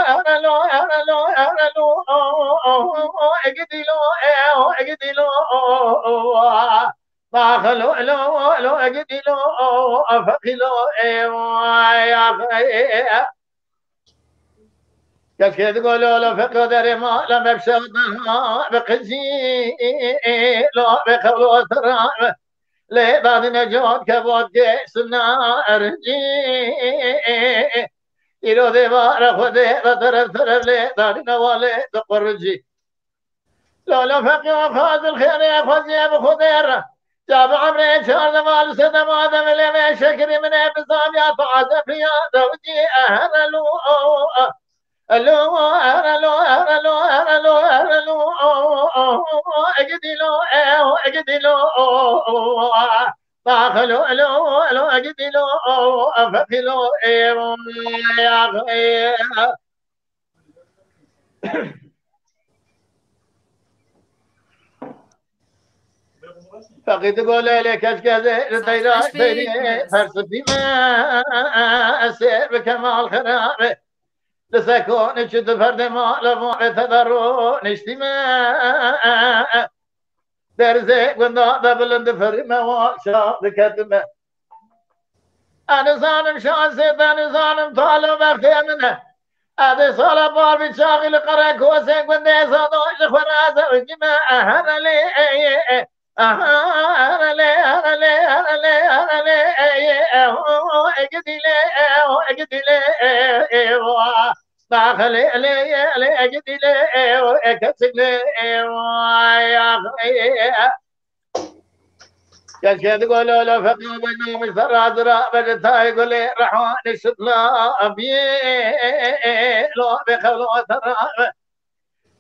أجدلو باخلو لو أجدلو أفقلو يا أخي كيف تقولوا لو فقدر ما لم يبشرنا بقزي لو بخلو ترى لي بعد نجود كبود سنا أرجي إلو ديوار خدي بطرف لي دار نوالي تقرجي لو فقي وفاز الخير يفوز يا بخدير جاب عمري شهر دمال سدم آدم اللي ما شكري من ابصام يا طعز في زوجي أهرلو أجدلو باخلو أجدلو أفقلو يا أخي فقد تقول لك اشكال طيرا فرصتي ما اسير بكمال خرابه لسكون شد فرد ما لمو تضرو نجتماع درزي قلنا دبلند فرما وشا بكتمه انا ظالم شانسي انا ظالم طالب اختي منه هذا صار بار بشاغل قرك وسيق ودي صادوش فرازه وجماع هرلي هرلي اجدلي باخلي علي اجدلي اكسلي يا اخي كشكي تقولوا له فقه بنوم سرادرا بدتا يقول لي رحوان الشطلا أبي لو بخلو ترى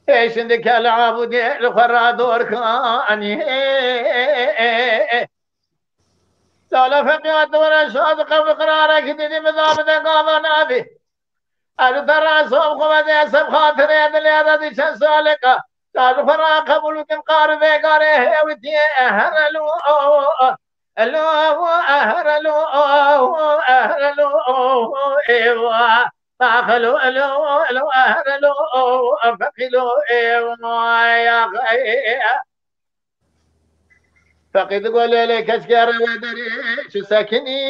ايش عندك العبودي لخرا دور كاني لا فقه الدور الشاطق بقرارك دي مذاب دقاضنا به أنا ترى صوب خبز سب خاطر يد اليد دي شسالك تعرف فراق قبل تمقار بيقاره ودي أهرلو أهرلو إيوا باخلو أهرلو فقلو إيوا يا خي فقد قول لك أشكر ودري شو ساكني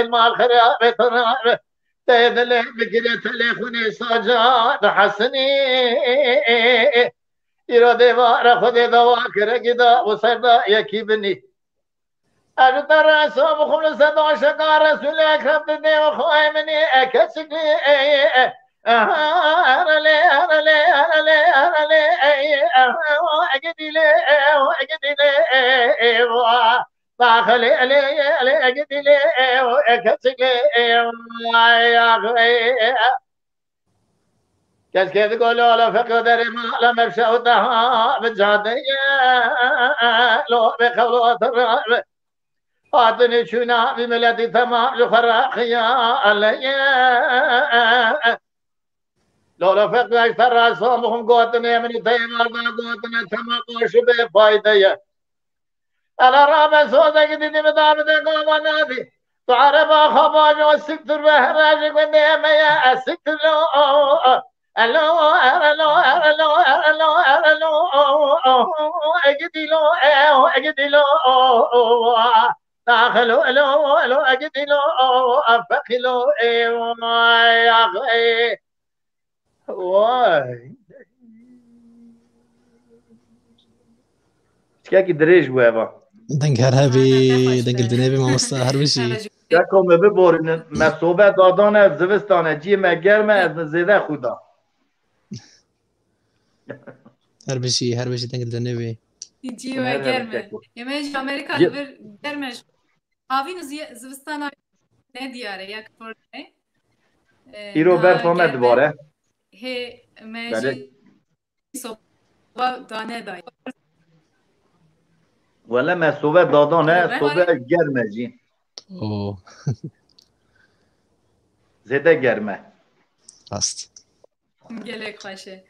المال خراب تراب تيدل بكرة تليخوني صاجات حسني إرادة وارا خدي دواكر كده وصيدا يكيبني أنا ترى صوب خمس صدا شكار رسول أكرم تدي وخواي مني أكسكني أرلي أجدلي باخلي علي أجدلي أكسكني يا أخي كيف تقولوا له فقدر ما لم يفشوتها بالجادية لو بخلوة الرعب هاتني شونا بملتي تمام لفراخيا عليا لولا فقد اشترى صومهم قوتنا من تيمار قوتنا تمام وشبه فايدة أنا رابع صوتك دي بدابة قوم نادي تعرف خباج والسكتر بهراجك وديما يا السكتر ألو ألو ألو ألو ألو أجدي لو أجدي لو داخلو ألو ألو أجدي لو أفخلو يا أخي واي شكاكي دريج بوابا دنگ هر هبی دنگ الدنیبی ما مستا هر بشی شكو مببورن مسوبة دادانه زوستانه جي مگرمه از زیده خودا هر بشی دنگ الدنیبی جي وگرمه يمش امريكا لبر گرمش هاوين زوستانا نه دیاره یک فرده ایرو برفامه دوباره هي ماشي صوبا دانه دای ولا مسوبة دادانه صوبة گرمه جي اوه زیده گرمه راست گلک خوشه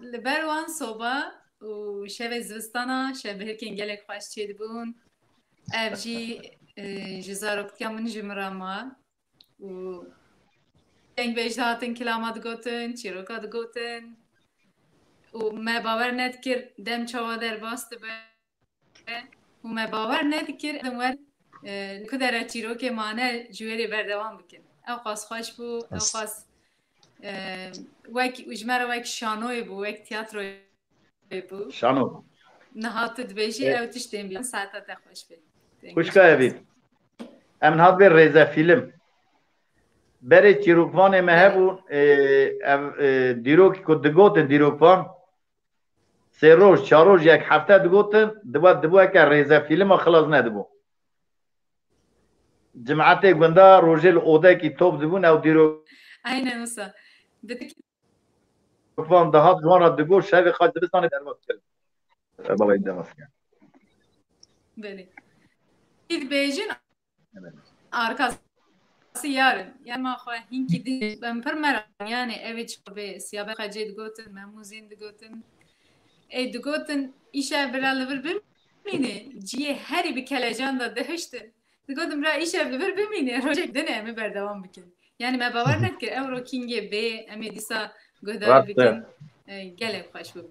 لبروان صوبا و شب زوستانا شب هرکن گلک خوش چید بون افجی جزاروکتیا من جمراما و دنگ بیش هاتن کلامات گوتن چیروکات گوتن و ما باور ندکر دم چوا در باست به و ما باور ندکر دمور کدر چیروک مانه جوری بردوام بکن او خاص خوش بو او خاص وک اجماع وک شانوی بو وک تئاتروی بو شانو نهات دبیجی او تشتیم بیان ساعت تا خوش بید خوش که بید امن هات بیر ریزه فیلم بری چیروکوان مهبون دیروک که دگوتن دیروکوان سه روز چهار روز یک هفته دگوتن دبو که ریزه فیلم خلاص ندبو جماعت گنده روژل اوده کی توب دبون او دیروک aynen Musa. Van daha sonra dugul şevi Hacistan'ı dervat kıldı. Baba iddiamaz yani. Böyle. Bejin arkası yarın. Yani ma hinki de ben permera yani evet be siyabe hacet goten memuzin de goten. De goten işe beraber bimine ciye her bir kelecan da dehişti. De goten bra işe beraber bimine rojek deneme berdevam bikin. Yani me bavar nekir euro kinge be emi disa godar bikin gelek خوش bu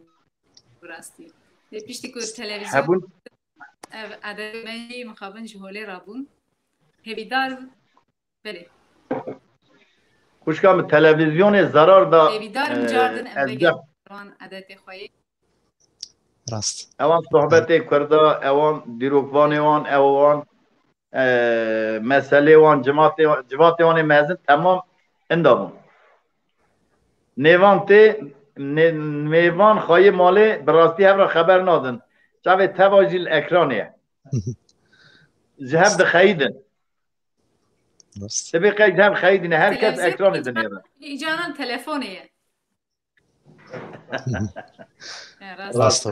burasti. Pişti ku televizyon ev adamı mukabın jhole rabun hevidar böyle. Kuşkam televizyonu zarar da hevidar jardın evgen adeti khoyi. راست Evan sohbeti kurda evan dirokvani wan evan mesele wan cemaat wan mezin tamam endabun. Nevan خواهی ماله براستی هم را خبر نادن چاوه تواجیل اکرانیه جهب ده خیدن تبی قید هم خیدنه هر کس اکرانی دنیره ایجانان تلفونیه راست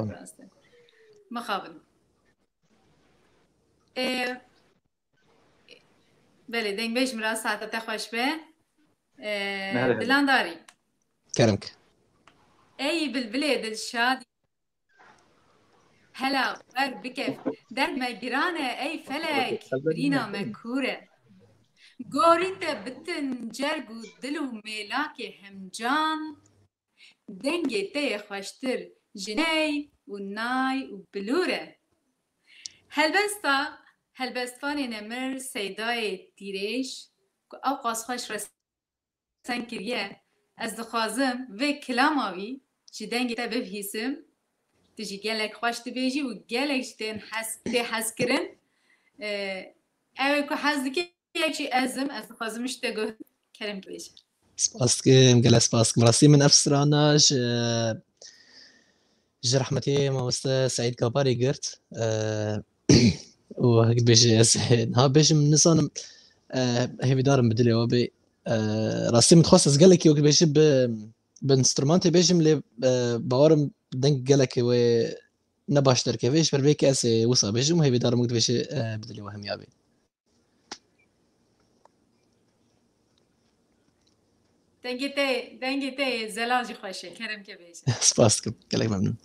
مخابن بله دنگ بیش مرا ساعت تخوش به دلان داری كرمك اي بالبلاد الشادي هلا ور بكيف درد ما جيرانه اي فلك برينا مكوره قوريت بتن جرقو دلو ميلاكي همجان دنگي تي خوشتر جناي وناي وبلوره هلبستفاني نمر سيداي تيريش او قاس خوش رسن كريه از دخوازم و کلاماوی چی دنگی تا بفهیسم تجی گلک خوش دبیجی و گلک جتن حس کرن اوه که حس دکی یکی از دخوازمش تگو کرم بیجی سپاسكم قال سپاسكم راسي من افسراناش رحمتي ما وسط سعيد كاباري قرت وهيك بيش ها بيش من نصان هي بدار بدلي وبي راسي متخصص قال لك يوك بيش بانسترومانتي بيجم لي باورم دنك قال لك و نباشتر كيفاش بربيك اس وصا بجم هي بدار مقد باش بدلي وهم يابي دنگی زلاجی خوشه کرم که بیش سپاسكم كلام ممنون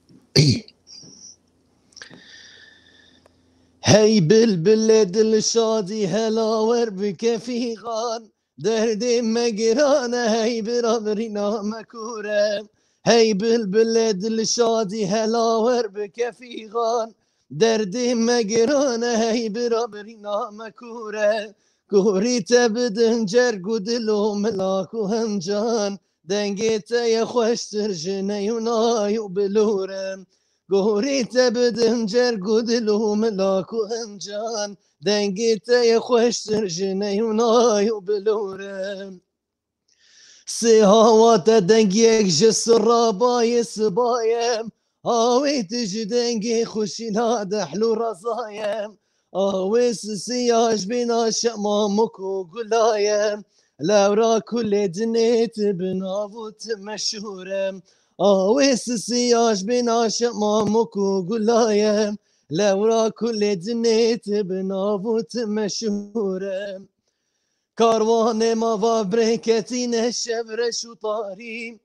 هی بلبل دل شادی هلاور بکفی غان دردی مگرانه هی برابری نامکورم هی بلبل دل شادی هلاور بکفی غان دردی مگرانه هی برابری نامکورم گوری تبدن جرگو دلو ملاکو همجان دنگی تای خوشتر جنیو نایو بلورم گوری تبدن جرگو دلو ملاکو همجان دنگی تای خوشتر جنیو نایو بلورم سیهاوات دنگی یک جسر رابای سبایم آویت جدنگی خوشی ناده حلو رزایم آویس سیاج بینا شمامک و گلایم لورا کل دنیت بناوت مشهورم آویس سیاج بینا شمامک و گلایم لورا کل دنیت بناوت مشهورم کاروان ما و برکتین شبرش و طاریم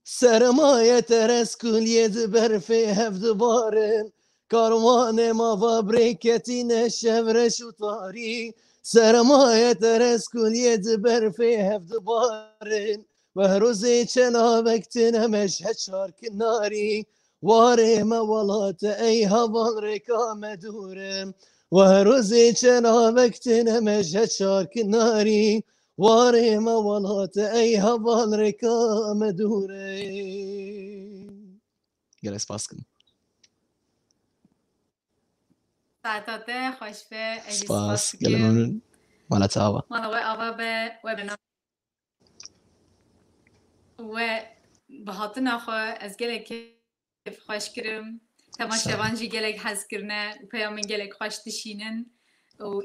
سرمایه ترس کلیت برفی هفت بارن کاروان ما و برکتین شبرش و طاری سرمایه ترس کلیت برفی هفت بارن و روزی چنابکتن مشهد شار کناری واره مولات ای هوان رکام دورم و روزی چنابکتن مشهد شار کناری واره مولات ای هوان رکام دورم گره سپاس کنم ساعتاته خوش به سپاس گله ممنون مالا تاوا مالا و آوا به وبنام و بهاتن آخو از گله که خوش کرم تماشاوانجی گله حس کرنه و پیامن گله خوش دشینن و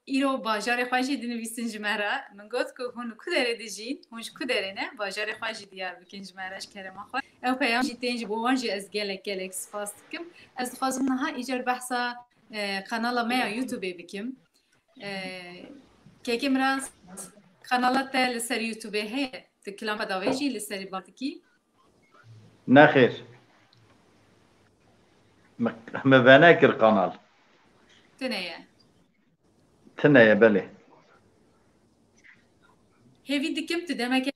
ایرو باجار خوشی دنویسن جمعه من گفت که هون کدره دیجین هونش کدره نه باجار خوشی دیار بکن جمعهش کرم آخو او پیام جیتینج بوانجی از گله سپاس کم از خواستم نها ایجار بحثا kanala me YouTube bikim. Keki miras kanala te li ser YouTube heye. Te kilama davêjî li serî bardikî? نخیر me venekir kanal Tuneye. Tineye belê Hêvî dikim tu demeke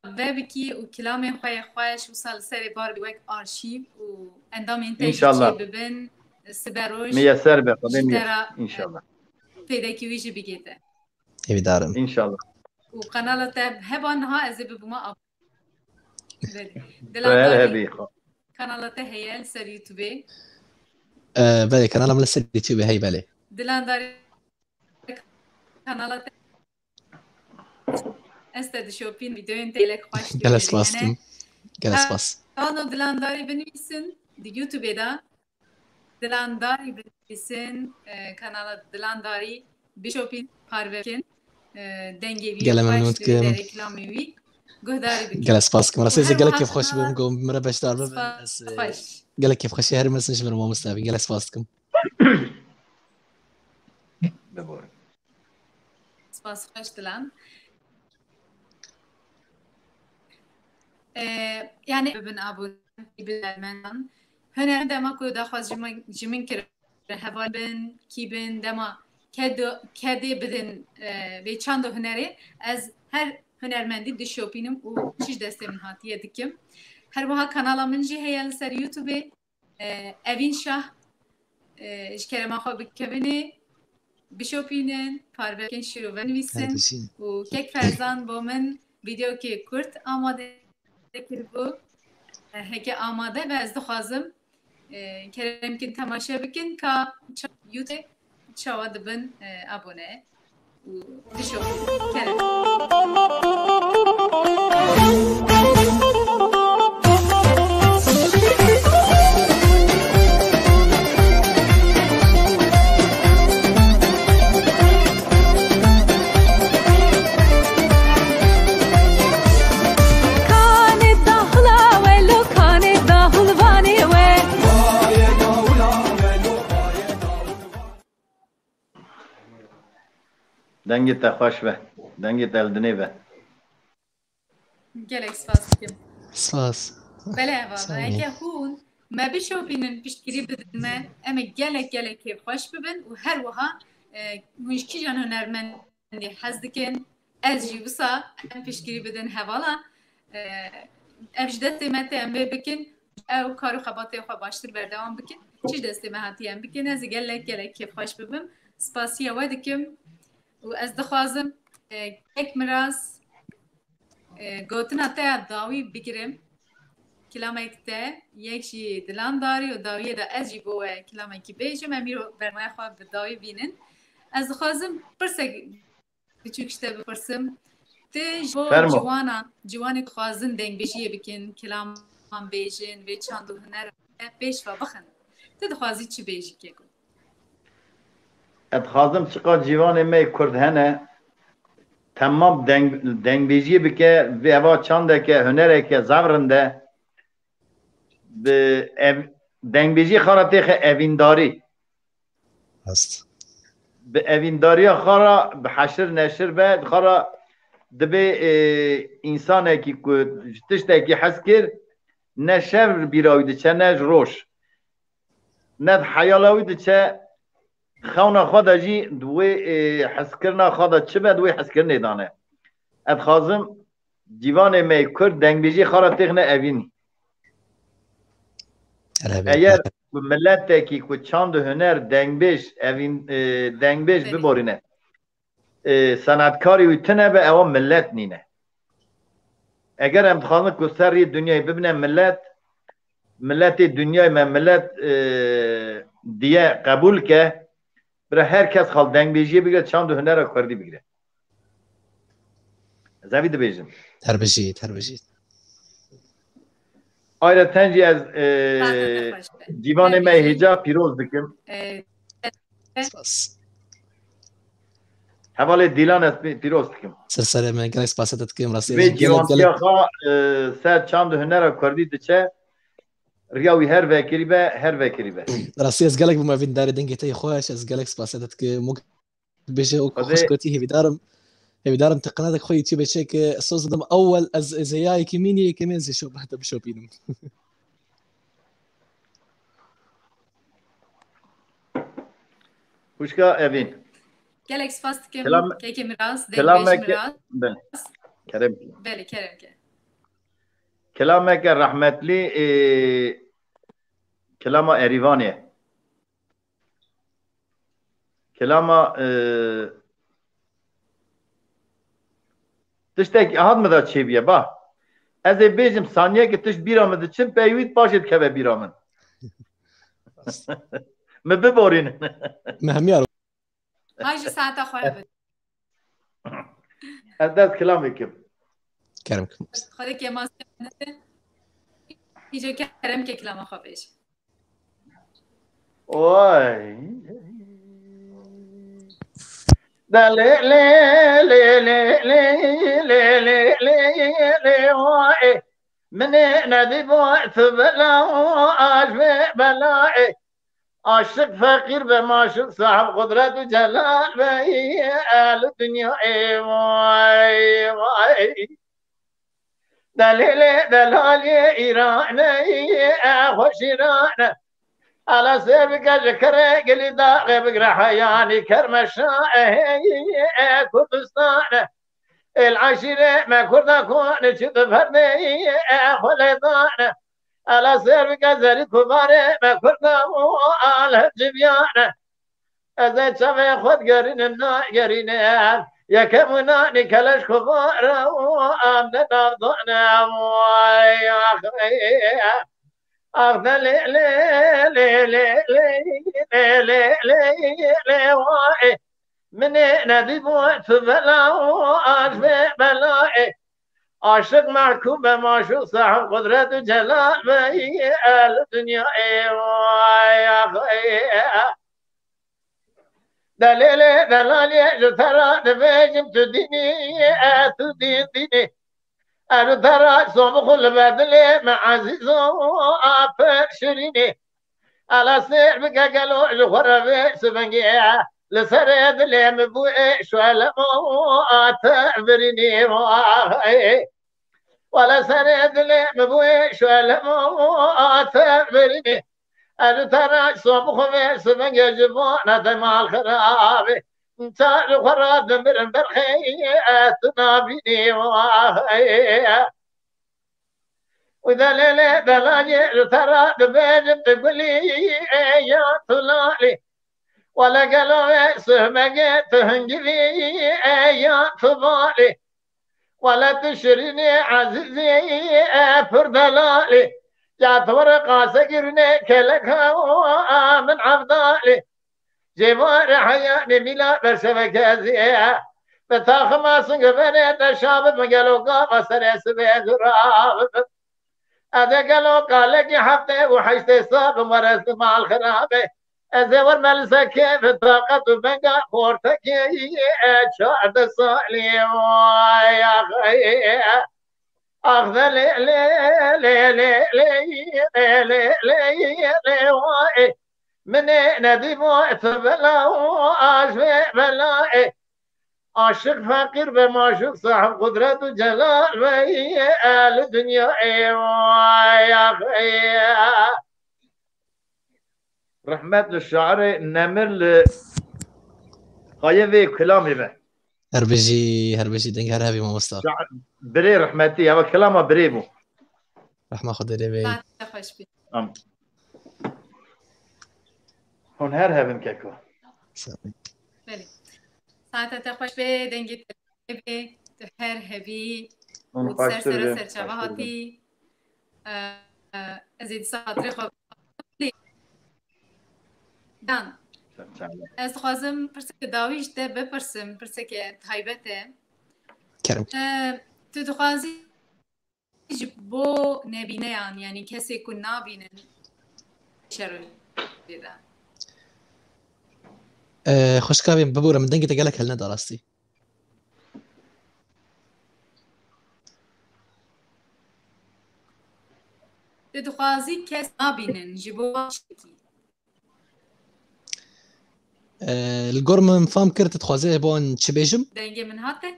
vebikî û kilamên xwe yê xweş wisa li serê bar bi wek arşîv û endamên te jî İnşallah. çê bibin. Siberoj. Miyeser be kadem inşallah. Pêdekî wî jî bigête. evi darım İnşallah. û kanala te heba niha ez ê bibûma Ver hebi. kanala te heye li ser YouTubeê. بله kanalım li ser YouTube hey bele Dilandarî kanala te ez te dişopîn vîdeoyên te gelek xweş gele spas kim gele spas Ano dilandarî binivîsin di YouTubeê da dilandarî binivîsin kanala dilandarî bişopîn parve bikin dengê wî Gele memnun xweş dikim. li reklamê wî guhdarî bikin. gele spas kim rastî Her gele vaxt keyf xoş kanala- bim gom mire beşdar bibin Xweş. gele keyf xoşi her mesin ji min mamoste gele spas kim Spas xweş dilan. Yani bibin abûn bilmenan hüner dema ku daxwaz jimin kir heval bin kîbin dema kedê bidin vê çanda hunerê ez her hunermendî dişopînim û çîş destê min hatiye dikim. Her wiha kanala min jî heye li ser YouTubeê Evîn Şah ji kerema xwe bikevînê bişopînin parvekên şîrove nivîsin û kek ferzan bo min vîdeokê Kurd amade kiribû heke amade ve ez dixwazim keremkin temaşe bikin ka YouTube çawa dibin abone û bişopîn kerem. Kane dahla ve lo kane dahul vane ve دنگی تخوش به دنگی تلدنی به gelek spas dikim. سپاس Bele valla. Sağ olun. Eke hûn me bişopînin piştgirî bidin me em ê gelek kêfxweş bibin û her wiha hûn ji kîjan hunermendî hez dikin ez jî wisa em piştgirî bidin hevala ev ji destê me tê em vê bikin ew kar û xebatê xwe baştir berdewam bikin çi ji destê me hatiye em bikin ez ê gelek kêfxweş bibim spasiya we dikim û ez dixwazim ek miras gotina te ya dawî bigirim kilamek te yek jî dilan darî û dawiyê de ez jî bo we kilamekî bêjim em îro bermaya xwe bi dawî bînin ez dixwazim pirsek biçûk ji te bipirsim ti ji bo Fermo. ciwanê dixwazin dengbêjiyê bikin kilaman bêjin vê çand û huner pêş ve bixin ti dixwazî çi bêjî kêko اتخاذم چقا جیوان می کرد هنه تمام دنگبیجی بکه و اوا چانده که هنره که زورنده به دنگبیجی خارا تیخ اوینداری هست به اوینداری خارا به حشر نشر به خارا دبی انسانه که تشته که حس کرد نه شر بیراویده چه نه روش نه حیالاویده چه خونا خدا جی دوی حس کرنا خدا چه به دوی حس کرنه دانه اتخازم جیوان می کرد دنگبیجی خارا تیخنه اوینی اگر ملت کی کو چاند هنر دنگبیش اوین دنگبیش ببرینه صنعتکاری ویتنه به او ملت نینه اگر امتحان کو سری دنیای ببینه ملت دنیای من ملت دیه قبول که برای هر کس خال دنگبیجی بگیره چاند هنر کردی بگیره زوید بیجم تربجید آیره تنجی از دیوان می هیجا پیروز بکم سپاس حواله دیلان از پیروز بکم سرسره من gelek سپاس دتکم راستی به جیوان سیاخا سر چاند هنر کردی دچه ریاوی هر وکری به هر وکری به راستی از gelek بوم اوین داری دنگی تی خوش از gelek سپاس دتکم ممکن بشه او خوش کوتی هی دارم تقناتك خوي تي بشيك صوص دم اول از زياي كميني كمان زي شو بحث بشوبينم خوشکا اوین gelek spas dikim Kelam- keke miras kelam dengbêj mek- miras بله کرم belê kerem ke کلامه که رحمتلی کلام اریوانیه کلام تشتک احد مدا چی بیه با از بیجم ثانیه که تشت بیرامد چم پیوید باشد که به بیرامن مببورین مهم يارو hay ji saeta xwe bid از دست کلامی کم كرمكم xwe ke mas îco kerem ke kilama xwe bêj وای دلی لی لی لی لی لی لی لی لی وای من ندی باعث بلا عجب بلای عاشق فقیر به معشوق صاحب قدرت و جلال به اهل دنیا ای وای وای دلیل دلالی ایران خوش ایران على سيبك ذكرى قلي داغي بقرا حياني كرمشاه كردستان العشيرة ما كردا كون شد فردي خليطان على سيبك زري كباري ما كردا على جبيان أزاي شافي خد قرين النا قرين يا كمناني كلاش كبار وأمنا نضعنا ويا أخي أخذ لي لي لي لي لي لي لي لي واي من نبي موت بلا وأشبه بلاي عاشق معكوب معشوق صاحب قدرة وجلال بي الدنيا واي يا أخي دليلي دلالي جثرة دبيجم تديني تديني أنا ترى صوم كل بدلي مع عزيز وأبر شريني على سير بك قالوا جوهر في سبنجي لسرد لم بوش ولا تعبرني ولا سرد لم بوش ولا تعبرني أنا ترى صبح في سبع جبونا دمع الخراب تار خراب من برخيات نابيني وإذا ليلة دلاجي ترى ببيج تقولي يا طلالي ولا قالوا سمعت تهنجلي يا طبالي ولا تشرني عزيزي فردلالي يا طورق سكرني كلك من عفضالي جمار حياني بلا برشبكازي بتاخ ما سنقبني تشابب مقالو قام سريس بيدراب هذا قالوا قالك حفتي وحشتي صاب مرست مع الخرابي أزور ملسا كيف طاقة بنقا خورتك شعد صالي يا خي أخذ لي لي لي لي لي لي لي لي من ندي موت بلا وعاشق بلا عاشق فقير بمعشوق صاحب قدرة وجلال وآل الدنيا يا خي رحمة الشعر نمر خايفي كلامي به هربجي دنگ هر هبی مامستا بري رحمتي هذا كلامه بريبو رحمه خود دری بعد خوش بید هون هر هبم كاكو بله ساعت خوش به دنگ به هر هبی و سر چه هاتی ازید ساعت خو دان از خوازم پرسه که داویش ده بپرسم پرسه که تایبته کرم تو دخوازی بو نبینه یعنی کسی که نبینن شروع دیدن خوشکاویم ببورم من دنگی تگلک هل ندارستی تو دخوازی کسی نبینن جبو شکی الجرم فام كرت تخوازيه بون تشبيجم دنگه من هاته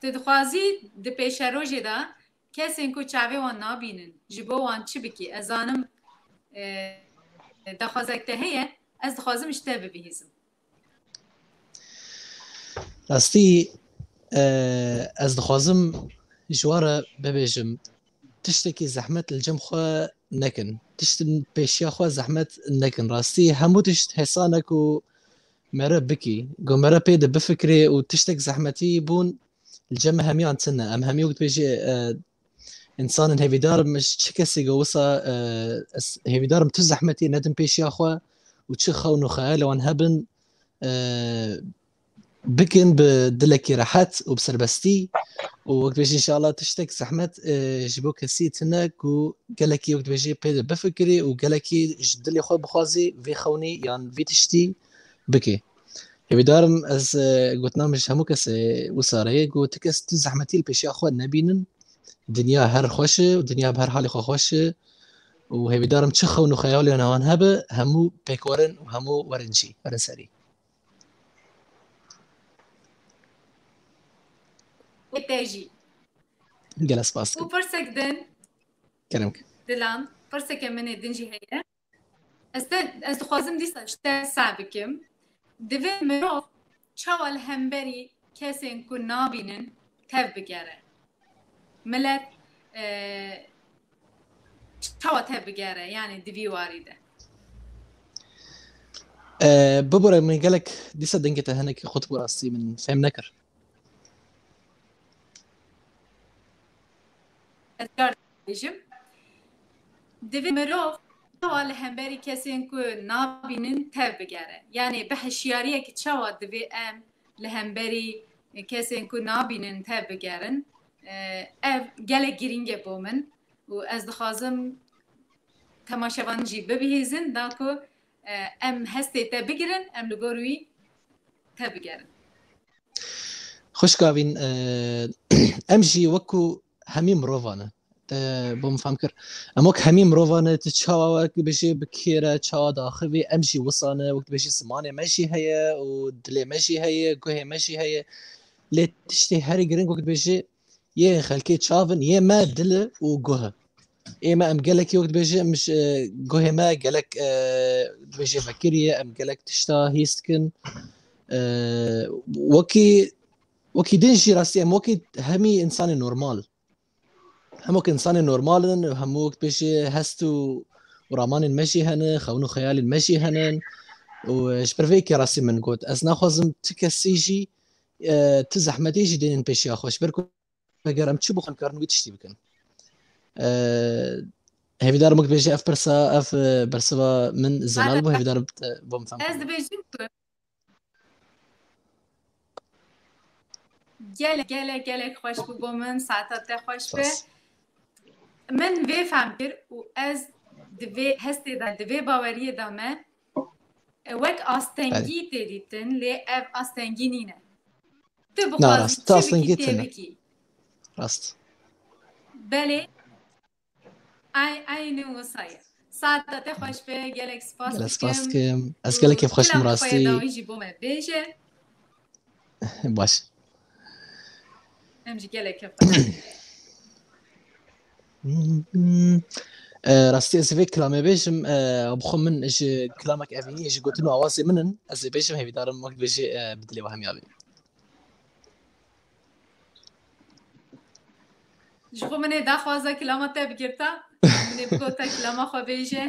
تو دخوازی ده پیش روژه دا کسی انکو چاوه وان نابینن جبو وان چی بکی ازانم دخوازکته هیه از دخوازم اشته ببیهزم راستی از دخوازم جواره ببیجم تشتكي زحمة الجم خو نكن تشتن بيشيا خو زحمة نكن راسي همو تشت حصانك و مرة بكي قو مرة بيد بفكري وتشتك زحمتي بون الجم همي عن سنة أم همي وقت بيجي إنسان هيفي دار مش تشكسي قوصة هيفي دار متو زحمتي ندم بيشيا خو وتشخو نخيال وان هبن بكن بدلكي راحت وبسربستي ووقت بيجي ان شاء الله تشتك زحمت جبوك سيت هناك وقالكي وقت بيجي بيد بفكري وقالكي جدلي خو بخوازي في خوني يعني في تشتي بكي يبي دارم از قلت نامش همو كس وصاري قلت كس زحمتي البيشي اخو نبينن دنيا هر خوشه ودنيا بهر حال خو خوشه وهي بدارم تشخو انه خيالي انا وان هبه همو بيكورن وهمو ورنجي ورنسري تاجي جلس باسك وبرسك دن كلامك دلان برسك من الدنجي هي از خوازم دیسا شته سابکم دوی مروف چاوال همبری کسی که نابینن تف بگره ملت چاوال تف بگره یعنی دوی واریده ببورا من قالك ديسا دنجته هناك خطبه راسي من فهم نكر بيجم دوی مروف چاوال همبری کسی که نابینن تف بگره یعنی به هشیاریه که چاوال دوی ام لهمبری کسی که نابینن تف بگرن اف گله گرینگه بومن و از دخوازم تماشاوان جی ببیهزن داکو ام هسته تف بگرن ام لگوروی تف بگرن خوش كافين امشي وكو همي مروفانا بۆ مفهم کرد ئەمە هەمی مرۆڤانێت چاوەک بێژێ بکێرە چاوا داخوێ ئەمشی وسانە وەک بێژی سمانێ مەشی هەیە و دلێ مەشی هەیە گوهێ مەشی هەیە لێ تشتێ هەری گرنگ وەک بێژێ یە خەلکێ چاون یێمە دلە و گوهە ئێمە ئەم گەلێکی وەک بێژێ مش گوهێمە گەلک بێژێ فەکریە ئەم گەلک تشتا هیستکن وەکی دنجی ڕاستی ئەم وەکی هەمی ئینسانی نۆرمال هەموو ئینسانی نۆرمالن هەموو وەک بێژێ هەست و ڕامانên مەشی هەنە خەون و خەیالین مەشی هەنن و ji birvêkê rastî min got ez naxwazim ti kesî jî ti zehmetê jî dênên pêşiya xwe ji ber ku eger em çi bixwin karin wî tiştî bikin hevîdarim wek bêje ev pirsa ev bersiva min zelal bû hevîdarim bom fem Ez dibêjim ku gelek xweş bû bo min saeta te xweş be min vê fehm kir û ez divê hestê de divê baweriyê de me wek astengî tê dîtin lê ev astengî nîne tu bixwazî çi bikî rast belê aynı wisa ye saeta te xweş be gelek spas kim ez gelekê xweş im rastî jî bo me bêje baş em jî gelek rastî ez vê kilamê bêjim bixwe min ji kilamek evînî ji gotin û awazê min in ez ê bêjim hevîdarim wek bêjê bi dilê we hemiya bê ji xwe min ê daxwaza kilama te bigirta min ê bigota kilama xwe bêje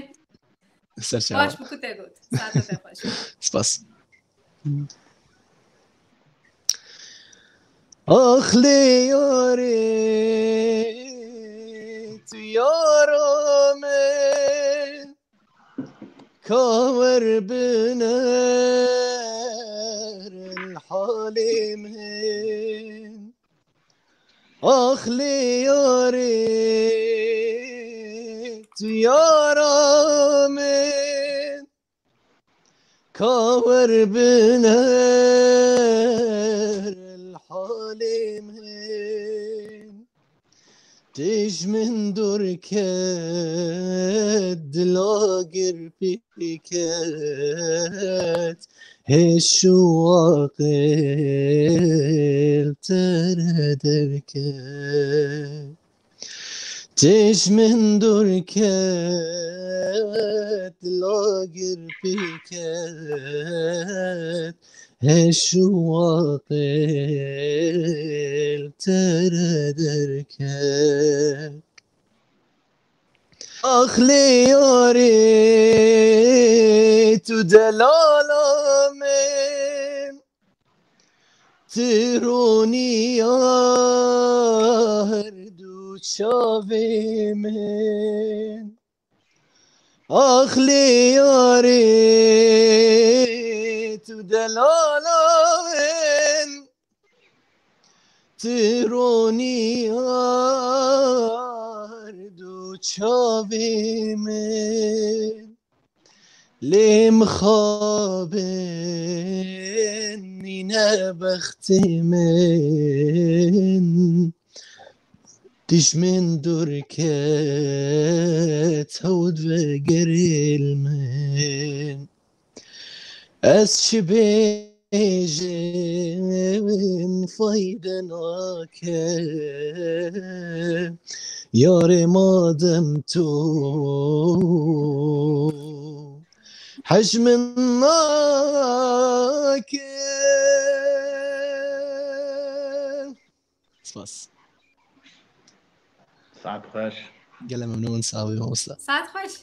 serçava baş bû ku te got saeta te xweş spas ah lê yarê tu yara me kawer biner halê min ah lê yarê tu yara min kawer biner halê min têj min dur ket dila gir pêket hêş û aqil tere derket têj min dur ket dila gir pêket hêş û aqil tere derket ah lê yarê tu delala min tironiya her du çavê min ah lê yarê tu delala min tironiya her du çavê min lê mixabin nîne bextê min tîj min dur ket hewd vegerêl min ez çi bêjim fayde nake yarê madem tu hejmin nake spas ساعت خوش gelê memnûn savî mamosta saet xweş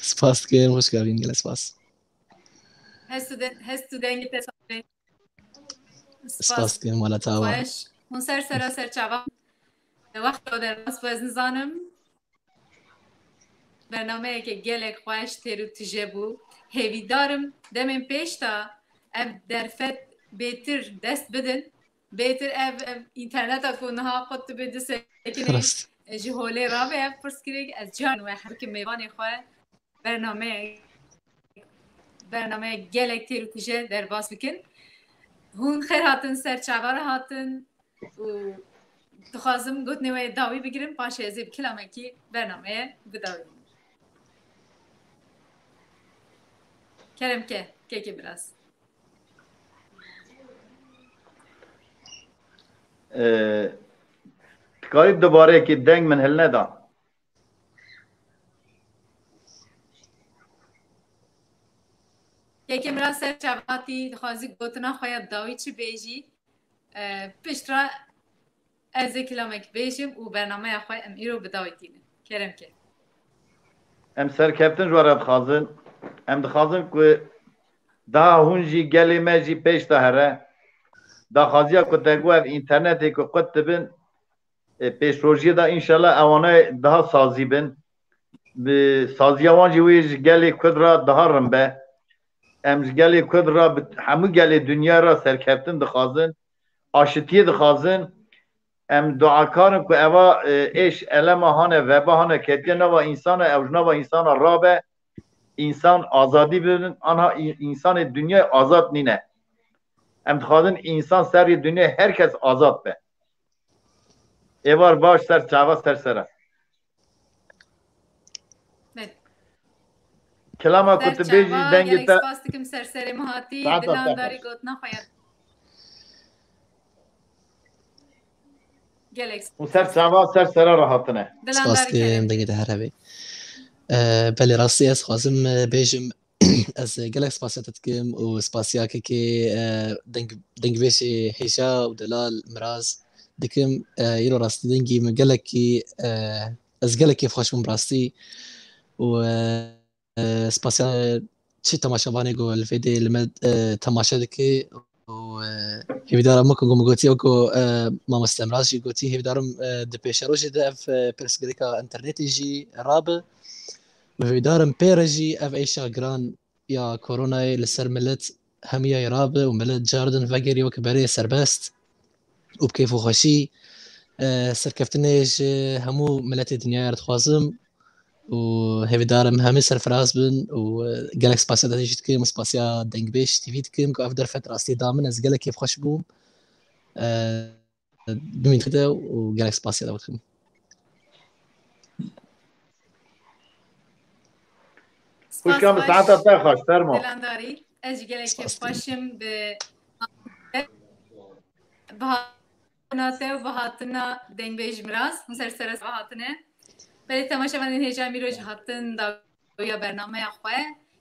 spas dikim hoş gavîn gelê spas hestu dengê te sabê spas dikim wala tawa xweş hûn sera serçava wexta derbas bu ez nizanim bernameyeke gelek xweş têr û tije bû hêvîdarim demên pêş de ev derfet bêtir dest bidin bêtir ev înterneta ku niha xwe tu bê disekinî rast ji holê rave ev pirsgirêk ez cihan we herkê mêvanê xwe bernameya gelek têr û tije derbas bikin hûn xêr hatin ser çavar hatin û دخوازم گوتنی و داوی بگیرم پاشه از کلامه کی برنامه بداوی کرم که براز تکاری دوباره که دنگ من هل ندا که براز سر چواتی دخوازی گوتنا خواهد داوی چی بیجی پشترا از کلامه کی بیجیم و برنامه خواهد ام ایرو بداوی تینه کرم که ام سرکفتن جواره دخوازن ام دخوازن که دا هونجی گلی مجی پیش دا هره دا خازیا که تگو اف اینترنتی که قد تبین پیش روژی دا انشالله اوانه daha سازی بین به سازی وانجی ویج گلی کد را daha رنبه امج گلی کد را همو گلی دنیا را سرکفتن دخوازن آشتیه دخوازن ام دعاکارم که اوا ایش علمه هانه وبه هانه کتیه نوا انسان اوجنوا انسان رابه انسان آزادی بدن آنها انسان دنیا آزاد نینه ام دخوازن انسان سر دنیا هر کس آزاد به ایوار باش سر چاوا سر سره کلاما کت بیجی دنگی تا سپاستکم سرسری مهاتی ساعت دلانداری گوتنا خواهد گلکس اون سر چاوا سر سره راحتنه سپاس دلانداری که کرم دنگی ده هربی بله راستی از خوازم بیجم از گلک سپاسیاتت کم و سپاسیا که دنگ بیشی هیشا و دلال مراز دکم ایرو راستی دنگی مگلکی از گلکی خوشم راستی و سپاسیا چی تماشاوانی گو الفیدی لمد تماشا دکی و هیدارم مکو گوتی اکو ما مستمراز جی گوتی هیدارم دپیش روجی دف پرسگریکا انترنتی جی رابه و هیدارم پیرجی اف ایشا گران یا كورونا لسر ملت همية يرابة وملت جاردن فقري وكبري سربست وبكيف وخشي سركفتنيش همو ملت الدنيا رتخوازم وهيفي دارم همي سرفراز بن وقالك سباسيا داتي جتكم وسباسيا دنگ بيش تيفي تكم كو افدر فترة استي دامن از قالك كيف خوش بوم بمين كده وقالك سباسيا داوتكم خوش کام ساعت تا خوش فرمو دلانداری از گلک سپاس خوشم به بهاتنا و بهاتنا دنگ بیش مراز مسلسل از بهاتنه ولی تماشا من هیچ میروج هاتن داویا برنامه خواه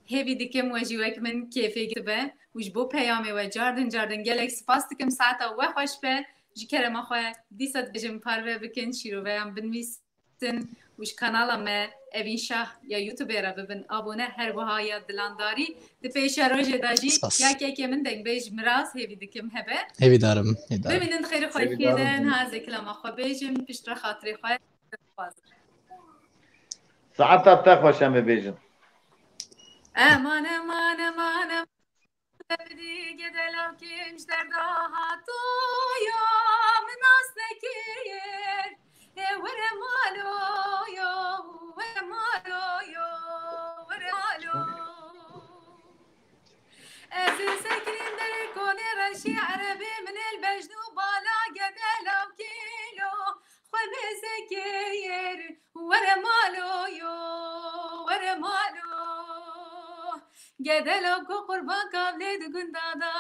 هیوی دکم و جیوک من کیفی گتبه وش بو پیامه و جاردن گلک سپاس دکم ساعت و خوش به جکر ما خواه دیست بجم پاره بکن شیرو ویم بنویسن وش کانال ما اوین شاه یا یوتیوب را ببین آبونه هر بهای دلانداری دپیش روز داجی یا که من دنگ بیش مراز هیوی دکم هبه هيفي دارم ببینن خیر خوش کردن هازی کلام خو بیجم پیش را خاطری خواه ساعت تا خوشم بیجن امان دیگه دلم کمش در دهاتو یا من نستکیر وره مالو یا وره مالو یا وره مالو از سکرین در کنه رشی عربی من البجنو بالا گدلم کیلو خواه بسکیر وره مالو یا وره مالو گدلم کو قربان قابل دگون دادا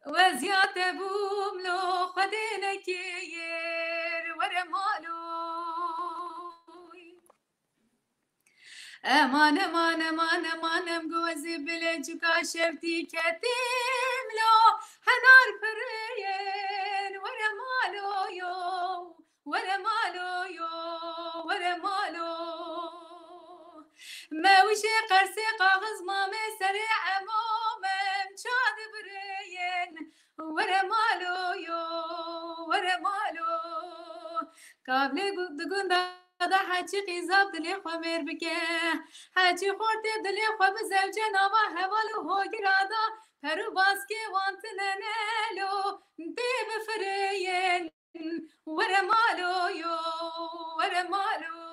وزیات بوم لو خدینه کیر وره مالو امان گوزی بله چکا شفتی کتیم لو هنار پرین وره مالو یو وره مالو یو وره مالو ما وشي قرسي قاغز مامي سريع امومم شاد برين ورا مالو يو ورا مالو قابلي دقون دا حاجي قيزاب دلي خمير بكي حاجي خورتي دلي خم زوجة نوا هوالو هو جرادا پرو باسكي وانتنانالو دي بفرين ورا مالو يو ورا مالو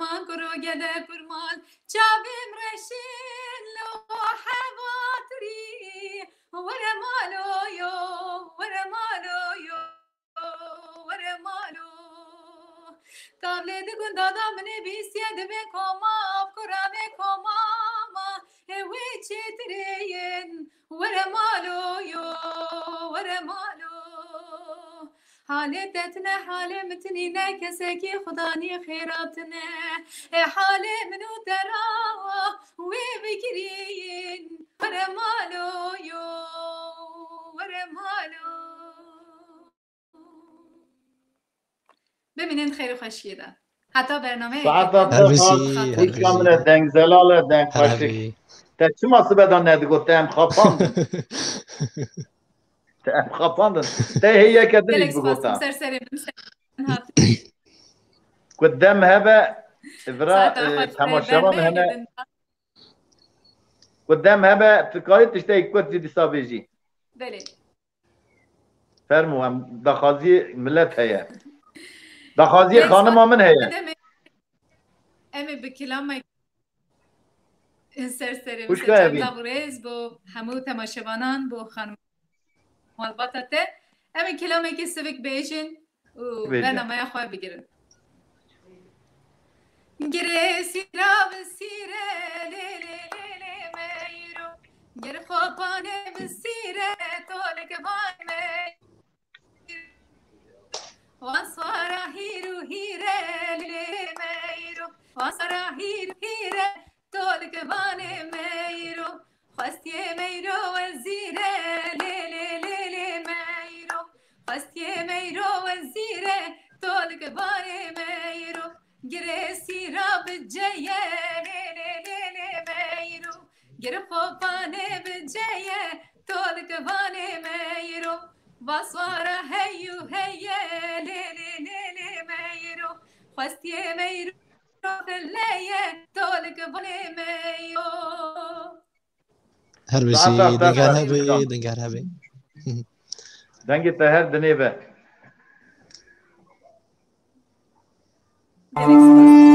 امان کرو گده کرمال چاویم رشین لو حواتری ورا مالو یو تابلت گندادا منی بیسیه دمی کما افکرامه کما ما هوی چترین ور مالو یو ور مالو حالتنا حال متنينا كساكي خداني خيراتنا حال منو تراوى وبكرين ورا مالو يو ورا مالو ببینین خیلی خوشگله حتی برنامه ساعت هر بشی هر هیچ کامل بشی دنگ زلال دنگ هر خاشک هوی تا چی ماسه بدان ندی گفتم خاپاندن خاپاندن تا هي كدريج گلکس باستم بگفتم سرسری هات قدام هبه ساعت افرا خوش تماشاوان برنامه هنا گدن قدام هبه تقايد تشتاي كوت زي سابيجي بله فرمو هم دخازي ملت هيا دخازي گلکس خانم من هيا باستم امی بکلام سرسری خوش مثل که جمله بین بریز با همو تماشاوانان با خانم البته امی کلامی که سویک بیشین و بیجه برنامه خواه بگیرن گره سیرا بسیره لی لی لی لی میرو گر خوابانه بسیره طولک بان میرو وانسوارا هیرو هیره لی لی میرو وانسوارا هیرو هیره طولک بان میرو خواستی میرو وزیره لی لی لی لی میرو خواستی میرو وزیره طولک بان میرو گره سیرا بجیه لی لی لی لی میرو گره خوابانه بجیه طولک بان میرو واسوارا هیو هیه لی لی لی لی میرو خواستی میرو فلیه طولک بان میرو هر ساعت بشی اختر دنگار فرمو هبی جان دنگار هبی دنگ تهر دنيبه گلکس باستم